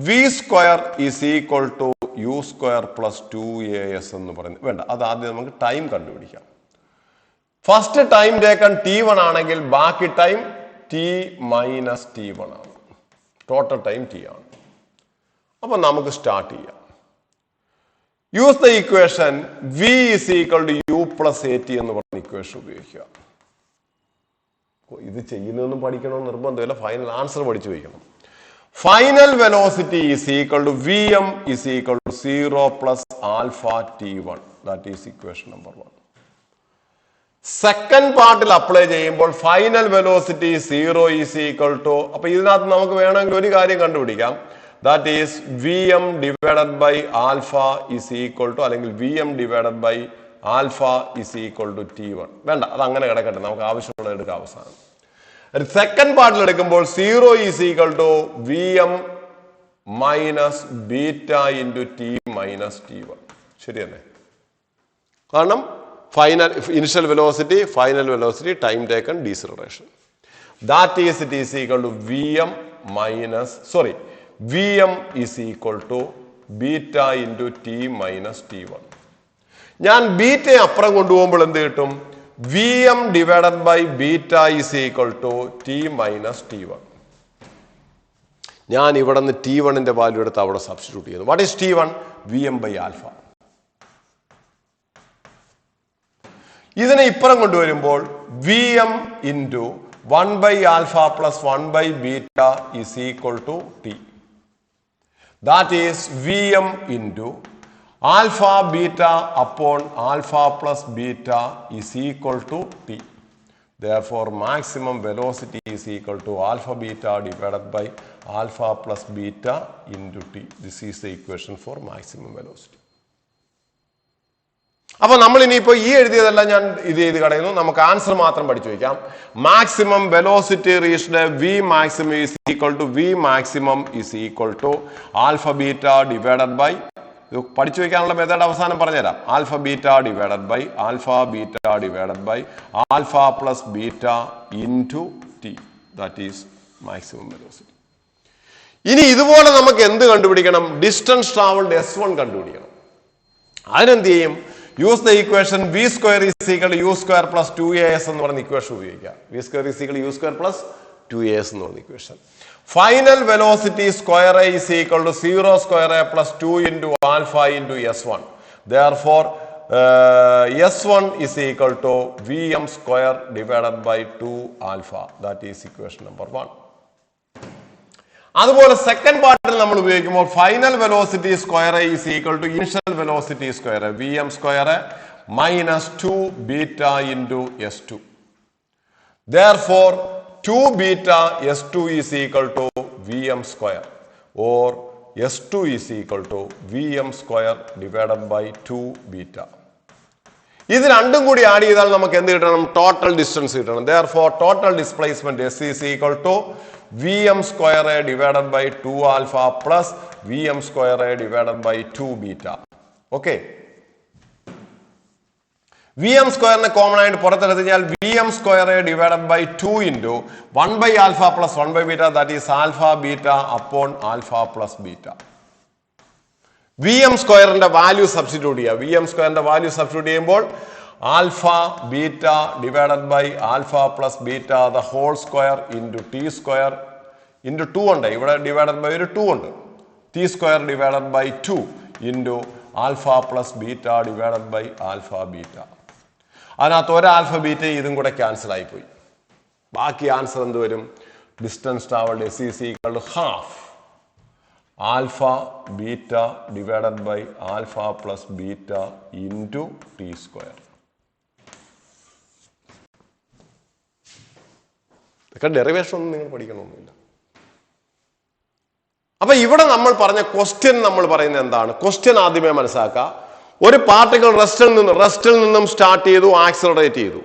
v square is equal to u square plus 2as എന്ന് പറയുന്നത് വേണ്ട, അത് ആദ്യം നമുക്ക് ടൈം കണ്ടുപിടിക്കാം. ഫസ്റ്റ് ടൈം ടേക്കൺ t1 ആണെങ്കിൽ ബാക്കി ടൈം t മൈനസ് t1 ആണ്. ടോട്ടൽ ടൈം t ആണ്. അപ്പൊ നമുക്ക് സ്റ്റാർട്ട് ചെയ്യാം. Use the equation v is equal to u plus at എന്ന് പറഞ്ഞ ഇക്വേഷൻ ഉപയോഗിക്കുക. ഇത് ചെയ്യുന്നതൊന്നും പഠിക്കണമെന്ന് നിർബന്ധമില്ല, ഫൈനൽ ആൻസർ പഠിച്ചു വയ്ക്കണം. Final velocity is equal to vm is equal to 0 plus alpha t1. That is equation number 1. Second പാർട്ടിൽ അപ്ലൈ ചെയ്യുമ്പോൾ final velocity 0 is equal to, അപ്പൊ ഇതിനകത്ത് നമുക്ക് വേണമെങ്കിൽ ഒരു കാര്യം കണ്ടുപിടിക്കാം. That is Vm divided by alpha is equal to, അല്ലെങ്കിൽ Vm divided by alpha is equal to T1. വേണ്ട, അത് അങ്ങനെ കിടക്കട്ടെ, നമുക്ക് ആവശ്യമുള്ളത് എടുക്കാം അവസാനം. സെക്കൻഡ് പാർട്ടിൽ എടുക്കുമ്പോൾ 0 is equal to Vm minus beta into T minus T1. ശരിയല്ലേ? കാരണം final initial velocity, final velocity, time taken, deceleration. That is it is equal to Vm minus Vm is equal to beta into T minus T1. ഞാൻ ബീറ്റയെ അപ്പുറം കൊണ്ടുപോകുമ്പോൾ എന്ത് കിട്ടും? Vm divided by beta is equal to T minus T1. ഞാൻ ഇവിടെ നിന്ന് T1ന്റെ value എടുത്ത് അവിടെ സബ്സ്റ്റിറ്റ്യൂട്ട് ചെയ്യുന്നു. What is T1? Vm by alpha. ഇതിനെ ഇപ്പുറം കൊണ്ടുവരുമ്പോൾ Vm into 1 by alpha plus 1 by beta is equal to T. That is Vm into alpha beta upon alpha plus beta is equal to T. Therefore, maximum velocity is equal to alpha beta divided by alpha plus beta into T. This is the equation for maximum velocity. അപ്പോൾ നമ്മൾ ഇനിയിപ്പോൾ ഈ എഴുതിയതെല്ലാം ഞാൻ ഇത് ചെയ്ത് കളയുന്നു. നമുക്ക് answer മാത്രം പഠിച്ചു വയ്ക്കാം. Maximum velocity reached v maximum is equal to v maximum is equal to alpha beta divided by, ഇത് പഠിച്ചു വയ്ക്കാനുള്ള മെത്തേഡ് അവസാനം പറഞ്ഞുതരാം. Alpha beta divided by alpha beta divided by alpha plus beta into t. That is maximum velocity. ഇനി ഇതുപോലെ നമുക്ക് എന്ത് കണ്ടുപിടിക്കണം? ഡിസ്റ്റൻസ് ട്രാവൽഡ് S1 കണ്ടുപിടിക്കണം. അതിനെന്ത് ചെയ്യും? Use the equation v square is equal to u square plus 2as എന്ന് പറഞ്ഞ ഇക്വേഷൻ ഉപയോഗിക്കുക. v square is equal to u square plus 2as എന്ന് പറഞ്ഞ equation. Final velocity square a is equal to 0 square a plus 2 into alpha into s1. Therefore s1 is equal to vm square divided by 2 alpha. That is equation number 1. അതുപോലെ second പാർട്ടിൽ നമ്മൾ ഉപയോഗിക്കുമ്പോൾ final velocity square is equal to initial velocity square Vm square minus 2 beta into S2. Therefore 2 beta S2 is equal to Vm square, or S2 is equal to Vm square divided by 2 beta. ഇത് രണ്ടും കൂടി add ചെയ്താൽ നമുക്ക് എന്ത് കിട്ടണം? Total distance കിട്ടണം. Therefore total displacement S is equal to Vm square A divided by 2 alpha plus Vm square A divided by 2 beta. Okay. Vm square ne common ആയിട്ട് പുറത്തെടുത്ത് കഴിഞ്ഞാൽ Vm square A divided by 2 into 1 by alpha plus 1 by beta, that is alpha beta upon alpha plus beta. Vm square value substitute ചെയ്യുക. Vm square value substitute ചെയ്യുമ്പോൾ alpha beta divided by alpha plus beta the whole square into t square into 2 ഉണ്ട്. ഇവിടെ divided by ഒരു 2 ഉണ്ട്. T square divided by 2 into alpha plus beta divided by alpha beta. അതിനകത്ത് ഒരു alpha beta ഇതും കൂടെ cancel ആയിപ്പോയി. ബാക്കി ആൻസർ എന്ത് വരും? Distance travelled s is equal to half alpha beta divided by alpha plus beta into t square. ഇതൊക്കെ derivation ഒന്നും നിങ്ങൾ പഠിക്കണമൊന്നുമില്ല. അപ്പൊ ഇവിടെ നമ്മൾ പറഞ്ഞ ക്വസ്റ്റ്യൻ നമ്മൾ പറയുന്നത് എന്താണ്? ക്വസ്റ്റ്യൻ ആദ്യമേ മനസ്സിലാക്കുക. ഒരു പാർട്ടിക്കിൾ റെസ്റ്റിൽ നിന്നും സ്റ്റാർട്ട് ചെയ്തു, ആക്സിലറേറ്റ് ചെയ്തു,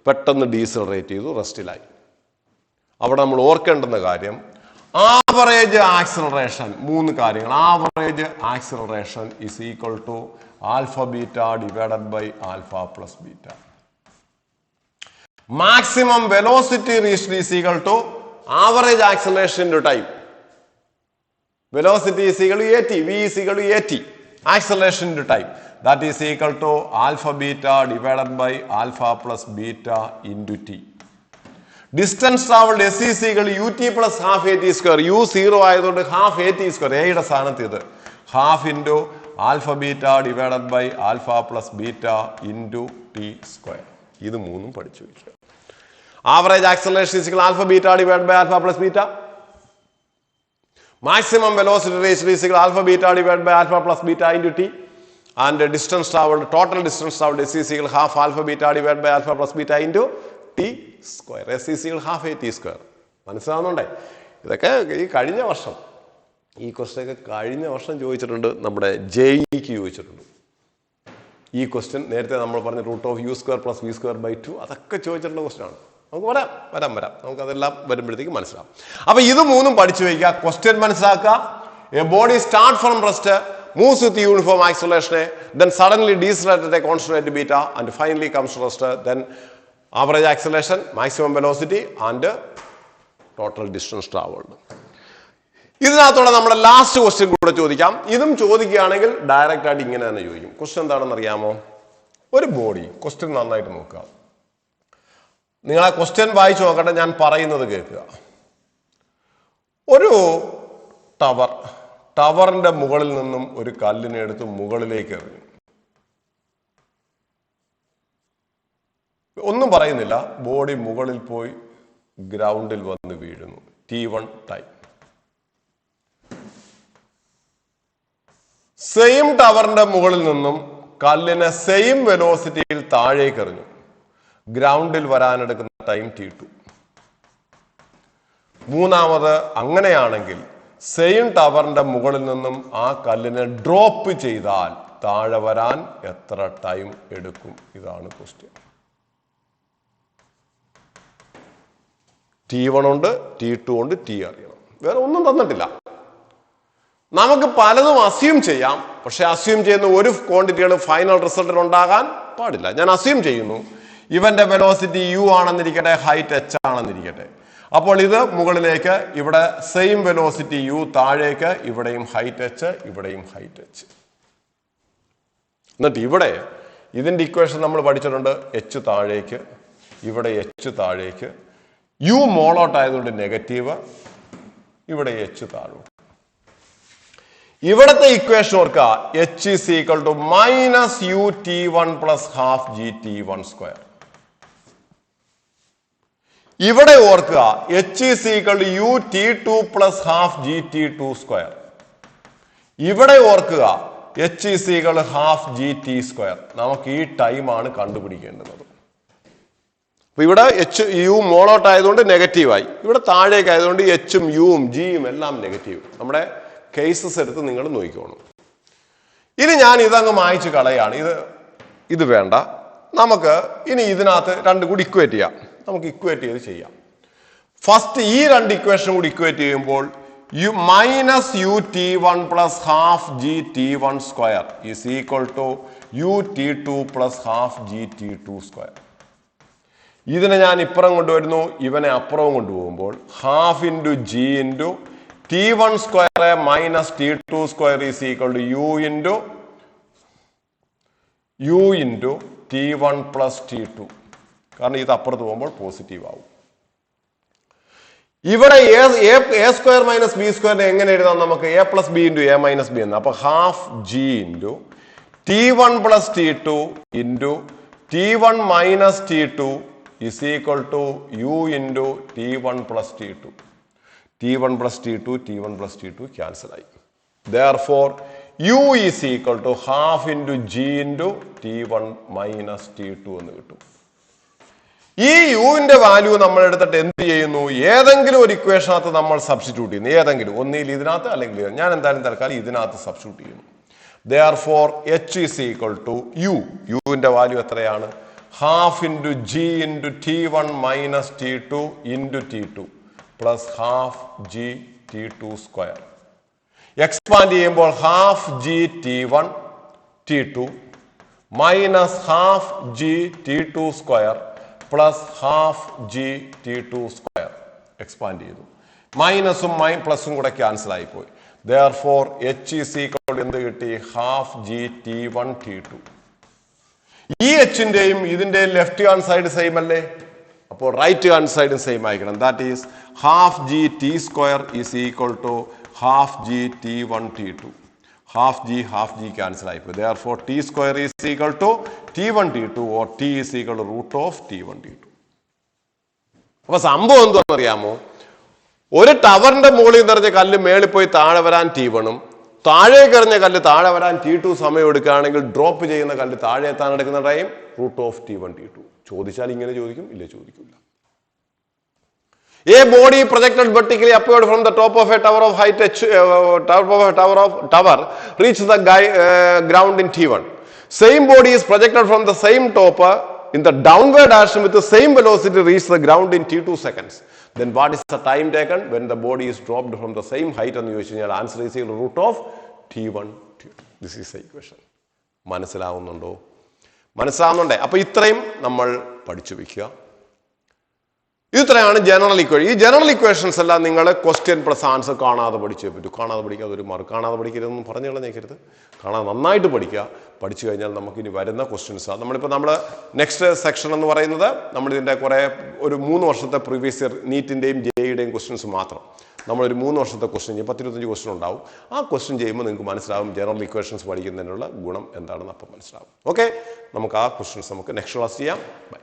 പെട്ടെന്ന് ഡീസിലറേറ്റ് ചെയ്തു, റെസ്റ്റിലായി. അവിടെ നമ്മൾ ഓർക്കേണ്ടുന്ന കാര്യം ആവറേജ് ആക്സിലറേഷൻ, 3 കാര്യങ്ങൾ. Average acceleration is equal to alpha beta divided by alpha plus beta. Maximum velocity reached is equal to average acceleration into time. Velocity is equal to at, v is equal to at, acceleration into time. That is equal to alpha beta divided by alpha plus beta into t. Distance traveled s is equal to ut plus half at square. u 0 ആയതുകൊണ്ട് half at square. a യുടെ സ്ഥാനത്ത് ഇത് half into alpha beta divided by alpha plus beta into t square. ഇത് മൂന്നും പഠിച്ചു വയ്ക്കുക. Average acceleration is equal to alpha beta divided by alpha plus beta. Maximum velocity reached is equal to alpha beta divided by alpha plus beta into t, and the distance traveled, total distance traveled s is equal to half alpha beta divided by alpha plus beta into t square. s is equal to half a t square. മനസ്സിലാവുന്നുണ്ടേ? ഇതൊക്കെ ഈ കഴിഞ്ഞ വർഷം ഈ question കഴിഞ്ഞ വർഷം ചോദിച്ചിട്ടുണ്ട്, നമ്മുടെ ജെഇക്ക് ചോദിച്ചിട്ടുണ്ട്. ഈ ക്വസ്റ്റ്യൻ നേരത്തെ നമ്മൾ പറഞ്ഞ root of u square plus v square by 2 അതൊക്കെ ചോദിച്ചിട്ടുള്ള ക്വസ്റ്റ്യൻ ആണ്. നമുക്ക് വരാം നമുക്കതെല്ലാം വരുമ്പോഴത്തേക്ക് മനസ്സിലാവും. അപ്പൊ ഇത് മൂന്നും പഠിച്ചു വയ്ക്കുക. ക്വസ്റ്റ്യൻ മനസ്സിലാക്കുക. A body start from rest, moves with uniform acceleration, then suddenly decelerates at a constant rate beta and finally comes to rest, then average acceleration, maximum velocity and total distance traveled. ഇതിനകത്തോടെ നമ്മുടെ last question കൂടെ ചോദിക്കാം. ഇതും ചോദിക്കുകയാണെങ്കിൽ direct ആയിട്ട് ഇങ്ങനെ തന്നെ ചോദിക്കും. Question എന്താണെന്ന് അറിയാമോ? ഒരു ബോഡി, ക്വസ്റ്റ്യൻ നന്നായിട്ട് നോക്കുക. നിങ്ങൾ ആ ക്വസ്റ്റ്യൻ വായിച്ചു നോക്കട്ടെ, ഞാൻ പറയുന്നത് കേൾക്കുക. ഒരു ടവറിന്റെ മുകളിൽ നിന്നും ഒരു കല്ലിനെ എടുത്ത് മുകളിലേക്ക് എറിഞ്ഞു. ഒന്നും പറയുന്നില്ല, ബോഡി മുകളിൽ പോയി ഗ്രൗണ്ടിൽ വന്ന് വീഴുന്നു. t1 time. സെയിം ടവറിന്റെ മുകളിൽ നിന്നും കല്ലിനെ സെയിം വെലോസിറ്റിയിൽ താഴേക്ക് എറിഞ്ഞു. ഗ്രൗണ്ടിൽ വരാനെടുക്കുന്ന ടൈം t2. മൂന്നാമത് അങ്ങനെയാണെങ്കിൽ സെയിം ടവറിന്റെ മുകളിൽ നിന്നും ആ കല്ലിനെ ഡ്രോപ്പ് ചെയ്താൽ താഴെ വരാൻ എത്ര ടൈം എടുക്കും? ഇതാണ് ക്വസ്റ്റ്യൻ. t1 ഉണ്ട്, t2 ഉണ്ട്, t അറിയണം. വേറെ ഒന്നും തന്നിട്ടില്ല. നമുക്ക് പലതും അസ്യൂം ചെയ്യാം, പക്ഷെ അസ്യൂം ചെയ്യുന്ന ഒരു ക്വാണ്ടിറ്റികൾ ഫൈനൽ റിസൾട്ടിൽ ഉണ്ടാകാൻ പാടില്ല. ഞാൻ അസ്യൂം ചെയ്യുന്നു ഇവന്റെ വെലോസിറ്റി u ആണെന്നിരിക്കട്ടെ, ഹൈറ്റ് h ആണെന്നിരിക്കട്ടെ. അപ്പോൾ ഇത് മുകളിലേക്ക്, ഇവിടെ സെയിം വെലോസിറ്റി u, താഴേക്ക് ഇവിടെയും ഹൈറ്റ് h, ഇവിടെയും ഹൈറ്റ് h. എന്നിട്ട് ഇവിടെ ഇതിന്റെ ഇക്വേഷൻ നമ്മൾ പഠിച്ചിട്ടുണ്ട്. h താഴേക്ക്, ഇവിടെ h താഴേക്ക്, u മോളോട്ട് ആയതുകൊണ്ട് നെഗറ്റീവ്, ഇവിടെ h താഴോട്ട്. ഇവിടത്തെ ഇക്വേഷൻ ഓർക്കുക, h is equal to minus u t1 plus half g t1 square. ഇവിടെ ഓർക്കുക h is equal to u t2 plus half g t2 square. ഇവിടെ ഓർക്കുക h is equal to half g t square. നമുക്ക് ഈ time ആണ് കണ്ടുപിടിക്കേണ്ടത്. അപ്പൊ ഇവിടെ h u മോളോട്ട് ആയതുകൊണ്ട് നെഗറ്റീവായി, ഇവിടെ താഴേക്ക് ആയതുകൊണ്ട് എച്ചും യുവും ജിയും എല്ലാം നെഗറ്റീവ്. നമ്മുടെ കേസസ് എടുത്ത് നിങ്ങൾ നോക്കിക്കോണം. ഇനി ഞാൻ ഇതങ്ങ് മായ്ച്ചു കളയാണ്. ഇത് വേണ്ട. നമുക്ക് ഇനി ഇതിനകത്ത് രണ്ടും കൂടി ഇക്വേറ്റ് ചെയ്യാം. നമുക്ക് ഇക്വേറ്റ് ചെയ്ത് ചെയ്യാം. ഫസ്റ്റ് ഈ രണ്ട് ഇക്വേഷൻ കൂടി ഇക്വേറ്റ് ചെയ്യുമ്പോൾ minus u t1 plus half g t1 square is equal to u t2 plus half g t2 square. ഇതിനെ ഞാൻ ഇപ്പുറം കൊണ്ടുവരുന്നു, ഇവനെ അപ്പുറവും കൊണ്ടുപോകുമ്പോൾ half into G into t1 square minus t2 square is equal to u into t1 plus t2. കാരണം ഇത് അപ്പുറത്ത് പോകുമ്പോൾ പോസിറ്റീവ് ആവും. ഇവിടെ എ സ്ക്വയർ മൈനസ് ബി സ്ക്വയറിനെ എങ്ങനെ എഴുതാം? നമുക്ക് A plus B into A minus B എന്ന്. അപ്പൊ half G into t1 plus t2 into t1 minus t2 is equal to u into t1 plus t2. t1 plus t2, t1 plus t2 cancel ആയി. Therefore, u is equal to half into g into t1 minus t2 എന്ന് കിട്ടും. ഈ യുവിന്റെ value നമ്മൾ എടുത്തിട്ട് എന്ത് ചെയ്യുന്നു? ഏതെങ്കിലും ഒരു ഇക്വേഷനകത്ത് നമ്മൾ സബ്സ്റ്റിറ്റ്യൂട്ട് ചെയ്യുന്നു. ഏതെങ്കിലും ഒന്നിൽ ഇതിനകത്ത് അല്ലെങ്കിൽ ഞാൻ എന്തായാലും തൽക്കാലം ഇതിനകത്ത് സബ്സ്റ്റിറ്റ്യൂട്ട് ചെയ്യുന്നു. Therefore h is equal to u. യുവിന്റെ വാല്യൂ എത്രയാണ്? half into g into t1 minus t2 into t2 plus half g t2 square. Expand ചെയ്യുമ്പോൾ half g t1 t2 minus half g t2 square plus half g t2 square. Expand ചെയ്തു. മൈനസും പ്ലസും കൂടെ cancel ആയിപ്പോയി. Therefore h is equal to എന്ത് കിട്ടി? half g t1 t2. ഈ എച്ചിന്റെയും ഇതിന്റെയും left hand side same അല്ലേ? അപ്പോൾ റൈറ്റ് ഹാൻഡ് സൈഡും സെയിം ആയിരിക്കണം. That is half g t square is equal to half g t1 t2. half g cancel ആയിപ്പോയി. Therefore t square is equal to t1 t2 or t is equal to root of t1 t2. അപ്പൊ സംഭവം എന്താണെന്ന് അറിയാമോ? ഒരു ടവറിന്റെ മുകളിൽ നിറഞ്ഞ കല്ല് മേളിൽ പോയി താഴെ വരാൻ t1ഉം താഴേക്ക് എറിഞ്ഞ കല്ല് താഴെ വരാൻ t2 സമയം എടുക്കുകയാണെങ്കിൽ ഡ്രോപ്പ് ചെയ്യുന്ന കല്ല് താഴെ എത്താൻ എടുക്കുന്ന time root of t1 t2. ചോദിച്ചാൽ ഇങ്ങനെ ചോദിക്കും, ഇല്ല ചോദിക്കില്ല. A body projected vertically upward from the top of a tower of height tower reaches the ground in t1. Same body is projected from the same top in the downward direction with the same velocity reach the ground in t2 seconds. Then what is the time taken when the body is dropped from the same height എന്ന് ചോദിച്ചു കഴിഞ്ഞാൽ answer is equal to root of t1 t2. This is the equation. മനസ്സിലാവുന്നുണ്ടോ? മനസ്സിലാവുന്നുണ്ടേ? അപ്പൊ ഇത്രയും നമ്മൾ പഠിച്ചു വെക്കുക. ഇത്രയാണ് ജനറൽ ഇക്വേഷൻ. ഈ ജനറൽ ഇക്വേഷൻസ് എല്ലാം നിങ്ങൾ ക്വസ്റ്റ്യൻ പ്ലസ് ആൻസർ കാണാതെ പഠിച്ചേ പറ്റൂ. കാണാതെ പഠിക്കാതെ ഒരു മാർക്ക്. കാണാതെ പഠിക്കരുതെന്ന് പറഞ്ഞു കളഞ്ഞേക്കരുത്. കാണാതെ നന്നായിട്ട് പഠിക്കുക. പഠിച്ചു കഴിഞ്ഞാൽ നമുക്ക് ഇനി വരുന്ന ക്വസ്റ്റ്യൻസാണ്. നമ്മൾ നെക്സ്റ്റ് സെക്ഷൻ എന്ന് പറയുന്നത് നമ്മളിതിൻ്റെ കുറേ ഒരു 3 വർഷത്തെ പ്രീവിയസ് ഇയർ നീറ്റിൻ്റെയും ജെയുടെയും ക്വസ്റ്റ്യൻസ് മാത്രം. നമ്മളൊരു 3 വർഷത്തെ ക്വസ്റ്റ്യൻ ചെയ്യും. 10-25 ക്വസ്റ്റ്യൻ ഉണ്ടാവും. ആ ക്വസ്റ്റ്യൻ ചെയ്യുമ്പോൾ നിങ്ങൾക്ക് മനസ്സിലാവും ജനറൽ ഇക്വേഷൻസ് പഠിക്കുന്നതിനുള്ള ഗുണം എന്താണെന്ന് അപ്പം മനസ്സിലാവും. ഓക്കെ, നമുക്ക് ആ ക്വസ്റ്റ്യൻസ് നമുക്ക് നെക്സ്റ്റ് ക്ലാസ് ചെയ്യാം. ബൈ.